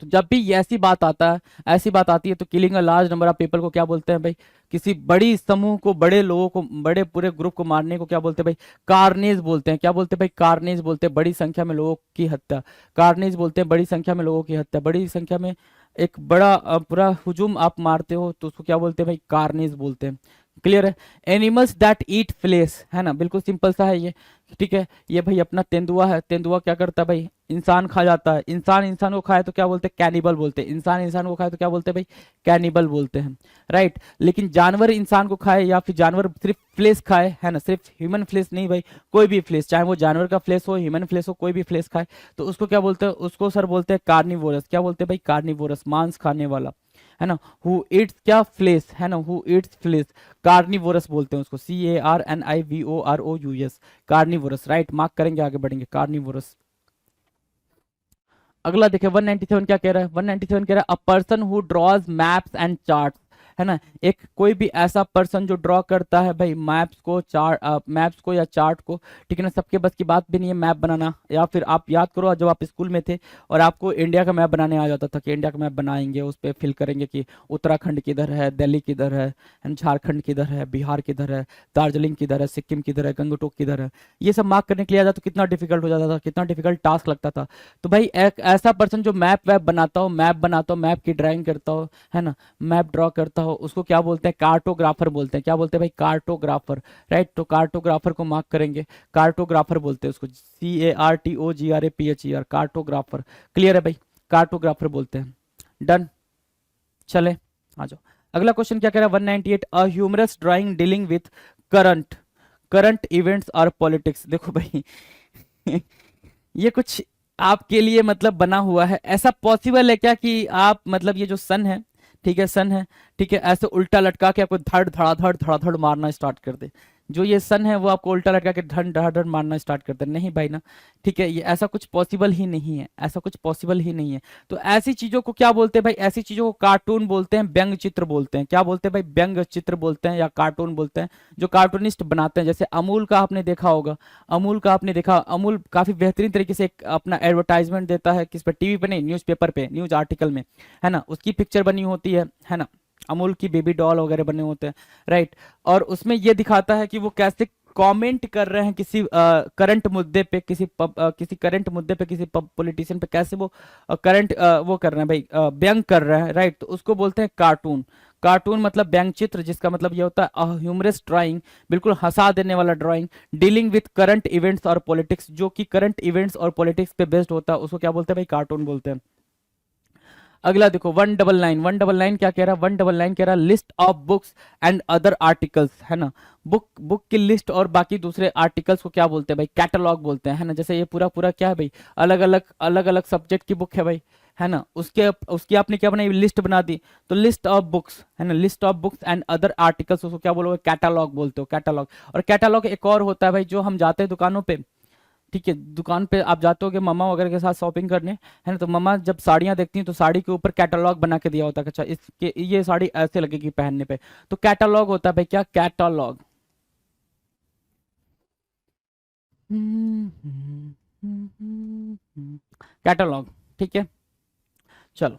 Speaker 2: तो जब भी ये ऐसी बात आता है, ऐसी बात आती है, तो killing a large number of people को क्या बोलते हैं भाई, किसी बड़ी समूह को, बड़े लोगों को, बड़े पूरे ग्रुप को मारने को क्या बोलते हैं भाई, कार्नेज बोलते हैं, क्या बोलते हैं भाई, कार्नेज बोलते हैं, बड़ी संख्या में लोगों की हत्या, कार्नेज बोलते हैं, बड़ी संख्या में लोगों की हत्या, बड़ी संख्या में एक बड़ा पूरा हुजूम आप मारते हो तो उसको क्या बोलते हैं भाई, कार्नेज बोलते हैं। क्लियर है। एनिमल्स दैट ईट फ्लेश, है ना, बिल्कुल सिंपल सा है ये, ठीक है। ये भाई अपना तेंदुआ है, तेंदुआ क्या करता है भाई, इंसान खा जाता है, इंसान इंसान को खाए तो क्या बोलते हैं, कैनिबल बोलते हैं, इंसान इंसान को खाए तो क्या बोलते हैं भाई, कैनिबल बोलते हैं, राइट। लेकिन जानवर इंसान को खाए या फिर जानवर सिर्फ फ्लेश खाए, है ना, सिर्फ ह्यूमन फ्लेश नहीं भाई, कोई भी फ्लेश, चाहे वो जानवर का फ्लेश हो, ह्यूमन फ्लेश हो, कोई भी फ्लेश खाए तो उसको क्या बोलते हैं, उसको सर बोलते हैं कार्निवोरस, क्या बोलते हैं भाई, कार्निवोरस, मांस खाने वाला, है ना। हु ईट्स क्या, फ्लेश, है ना, हु ईट्स फ्लेश, कार्निवोरस बोलते हैं उसको, CARNIVOROUS, कार्निवोरस, राइट, मार्क करेंगे, आगे बढ़ेंगे, कार्निवोरस। अगला देखिए 197 क्या कह रहा है, 197 कह रहा है, a person who draws maps and charts, है ना, एक कोई भी ऐसा पर्सन जो ड्रॉ करता है भाई मैप्स को, मैप्स को या चार्ट को, ठीक है ना, सबके बस की बात भी नहीं है मैप बनाना। या फिर आप याद करो जब आप स्कूल में थे और आपको इंडिया का मैप बनाने आ जाता था कि इंडिया का मैप बनाएंगे, उस पर फिल करेंगे कि उत्तराखंड किधर है, दिल्ली किधर है, झारखंड किधर है, बिहार किधर है, दार्जिलिंग किधर है, सिक्किम किधर है, गंगटोक किधर है, ये सब मार्क करने के लिए आ जाता तो कितना डिफिकल्ट हो जाता था, कितना डिफिकल्ट टास्क लगता था। तो भाई एक ऐसा पर्सन जो मैप वैप बनाता हो, मैप बनाता हो, मैप की ड्राइंग करता हो, है ना, मैप ड्रॉ करता हो, उसको क्या बोलते हैं, कार्टोग्राफर बोलते हैं, क्या बोलते हैं भाई, कार्टोग्राफर, राइट। तो कार्टोग्राफर को मार्क करेंगे, कार्टोग्राफर बोलते हैं उसको, CARTOGRAPHER, कार्टोग्राफर। क्लियर है भाई, कार्टोग्राफर बोलते हैं, डन। चले आ जाओ, अगला क्वेश्चन क्या कह रहा है, 198, a humorous drawing dealing with current current events और पॉलिटिक्स। देखो भाई ये कुछ आपके लिए मतलब बना हुआ है, ऐसा पॉसिबल है क्या कि आप मतलब ये जो सन है, ठीक है, सन है, ठीक है, ऐसे उल्टा लटका के आपको धड़ धड़ाधड़ धड़ाधड़ मारना स्टार्ट कर दे, जो ये सन है वो आपको उल्टा लटका के धन धड़ मारना स्टार्ट करता है, नहीं भाई ना, ठीक है, ये ऐसा कुछ पॉसिबल ही नहीं है, ऐसा कुछ पॉसिबल ही नहीं है। तो ऐसी चीजों को क्या बोलते हैं भाई, ऐसी चीजों को कार्टून बोलते हैं, व्यंग चित्र बोलते हैं। क्या बोलते हैं भाई, व्यंग चित्र बोलते हैं या कार्टून बोलते हैं, जो कार्टूनिस्ट बनाते हैं। जैसे अमूल का आपने देखा होगा, अमूल का आपने देखा, अमूल काफी बेहतरीन तरीके से एक अपना एडवर्टाइजमेंट देता है, किस पे, टीवी पे नहीं, न्यूज़पेपर पे, न्यूज आर्टिकल में, है ना, उसकी पिक्चर बनी होती है ना, अमूल की बेबी डॉल वगैरह बने होते हैं, राइट। और उसमें ये दिखाता है कि वो कैसे कमेंट कर रहे हैं किसी करंट मुद्दे पे, किसी करंट मुद्दे पे, किसी पॉलिटिशियन पे, कैसे वो करंट वो कर रहे हैं भाई, व्यंग कर रहे हैं, राइट। तो उसको बोलते हैं कार्टून। कार्टून मतलब व्यंग चित्र, जिसका मतलब ये होता है ह्यूमरस ड्राइंग, बिल्कुल हंसा देने वाला drawing, dealing with current events और पॉलिटिक्स, जो कि करंट इवेंट्स और पॉलिटिक्स पे बेस्ड होता है, उसको क्या बोलते हैं भाई, कार्टून बोलते हैं। अगला देखो 199, 199 क्या कह रहा है, 199 कह रहा है list of books and other articles, है ना। बुक की लिस्ट और बाकी दूसरे आर्टिकल्स को क्या बोलते हैं भाई, कैटलॉग बोलते हैं, है ना। जैसे ये पूरा पूरा क्या है भाई, अलग अलग सब्जेक्ट की बुक है भाई, है ना, उसकी आपने क्या बनाई, लिस्ट बना दी, तो लिस्ट ऑफ बुक्स, है ना, list of books and other articles, उसको क्या बोलोगे, कैटलॉग बोलते हो, कैटलॉग। और कैटलॉग एक और होता है भाई, जो हम जाते हैं दुकानों पे, ठीक है, दुकान पे आप जाते होगे मम्मा वगैरह के साथ शॉपिंग करने, है ना, तो मम्मा जब साड़ियां देखती हैं तो साड़ी के ऊपर कैटलॉग बना के दिया होता है, अच्छा इसके ये साड़ी ऐसे लगेगी पहनने पे, तो कैटलॉग होता है भाई, क्या, कैटलॉग। कैटलॉग, ठीक है। चलो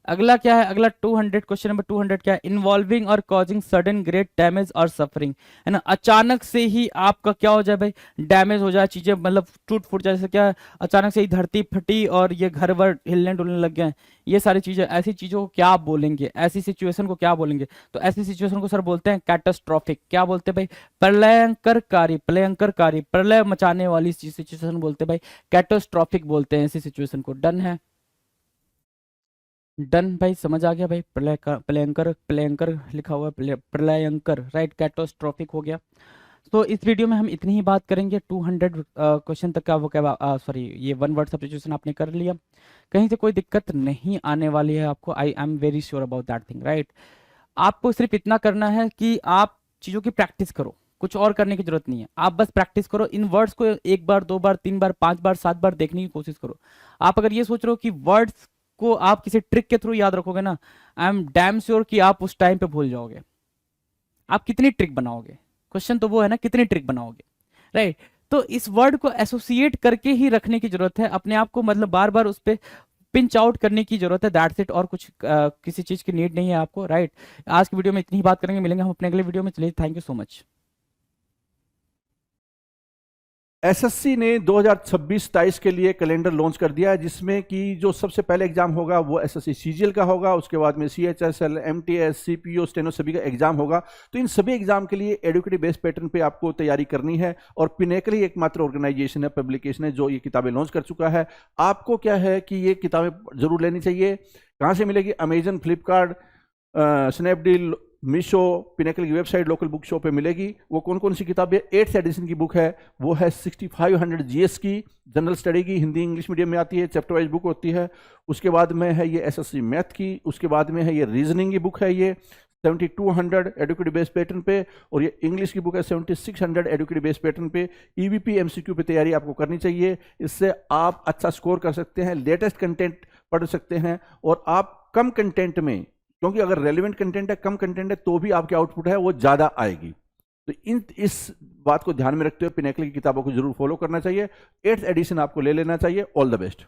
Speaker 2: अगला क्या है, अगला 200, क्वेश्चन नंबर 200 क्या है, इन्वॉल्विंग और कॉजिंग सडन ग्रेट डैमेज और सफरिंग, है ना, अचानक से ही आपका क्या हो जाए भाई, डैमेज हो जाए, चीजें मतलब टूट फूट जाए, जैसे क्या, अचानक से ही धरती फटी और ये घर वर हिलने डुलने लग गए, ये सारी चीजें, ऐसी चीजों को क्या बोलेंगे, ऐसी सिचुएशन को क्या बोलेंगे, तो ऐसी सिचुएशन को सर बोलते हैं कैटास्ट्रॉफिक। क्या बोलते हैं भाई, प्रलयंकरकारी, प्रलयंकरकारी, प्रलय मचाने वाली सिचुएशन बोलते हैं भाई, कैटास्ट्रॉफिक बोलते हैं ऐसी सिचुएशन को। डन है, डन भाई, समझ आ गया भाई, प्रलयंकर, प्रलयंकर लिखा हुआ है, प्रलयंकर, राइट, कैटास्ट्रॉफिक हो गया। तो इस वीडियो में हम इतनी ही बात करेंगे, 200 क्वेश्चन तक का वो क्या, सॉरी, ये वन वर्ड सब्स्टिट्यूशन आपने कर लिया, कहीं से कोई दिक्कत नहीं आने वाली है आपको, I am very sure about that thing, right. आपको सिर्फ इतना करना है कि आप चीज़ों की प्रैक्टिस करो, कुछ और करने की जरूरत नहीं है, आप बस प्रैक्टिस करो, इन वर्ड्स को एक बार, दो बार, तीन बार, पांच बार, सात बार देखने की कोशिश करो। आप अगर ये सोच रहे हो कि वर्ड्स को आप किसी ट्रिक के थ्रू याद रखोगे ना, आई एम डैम श्योर कि आप उस टाइम पे भूल जाओगे। आप कितनी ट्रिक बनाओगे, क्वेश्चन तो वो है ना, कितनी ट्रिक बनाओगे, राइट। तो इस वर्ड को एसोसिएट करके ही रखने की जरूरत है, अपने आप को मतलब बार बार उस पर पिंच आउट करने की जरूरत है, दैट्स इट, और कुछ किसी चीज की नीड नहीं है आपको, राइट। आज की वीडियो में इतनी ही बात करेंगे, मिलेंगे हम अपने अगले वीडियो में, चलिए, thank you so much.
Speaker 1: SSC ने 2026-27 के लिए कैलेंडर लॉन्च कर दिया है, जिसमें कि जो सबसे पहले एग्जाम होगा वो एसएससी सीजीएल का होगा, उसके बाद में सीएचएसएल, एमटीएस, सीपीओ, स्टेनो सभी का एग्जाम होगा। तो इन सभी एग्जाम के लिए एडुकेटिव बेस्ड पैटर्न पे आपको तैयारी करनी है, और पिनेकल ही एकमात्र ऑर्गेनाइजेशन है, पब्लिकेशन है, जो ये किताबें लॉन्च कर चुका है। आपको क्या है कि ये किताबें जरूर लेनी चाहिए। कहाँ से मिलेगी, Amazon, Flipkart, Snapdeal, Meesho, pinnacle की वेबसाइट, लोकल बुक शॉप पे मिलेगी। वो कौन कौन सी किताबें, 8th एडिशन की बुक है, वो है 6500 जीएस की, जनरल स्टडी की, हिंदी इंग्लिश मीडियम में आती है, चैप्टर वाइज बुक होती है। उसके बाद में है ये एसएससी मैथ की, उसके बाद में है ये रीजनिंग की बुक है, ये 7200 एडुकेटिव बेस्ड पैटर्न पे, और ये इंग्लिश की बुक है 7600 एडुकेटिव बेस्ड पैटर्न पे। ईवीपी एमसीक्यू पे तैयारी आपको करनी चाहिए, इससे आप अच्छा स्कोर कर सकते हैं, लेटेस्ट कंटेंट पढ़ सकते हैं, और आप कम कंटेंट में, क्योंकि अगर रेलिवेंट कंटेंट है, कम कंटेंट है, तो भी आपकी आउटपुट है वो ज़्यादा आएगी। तो इस बात को ध्यान में रखते हुए पिनेकल की किताबों को जरूर फॉलो करना चाहिए। 8th एडिशन आपको ले लेना चाहिए। All the best.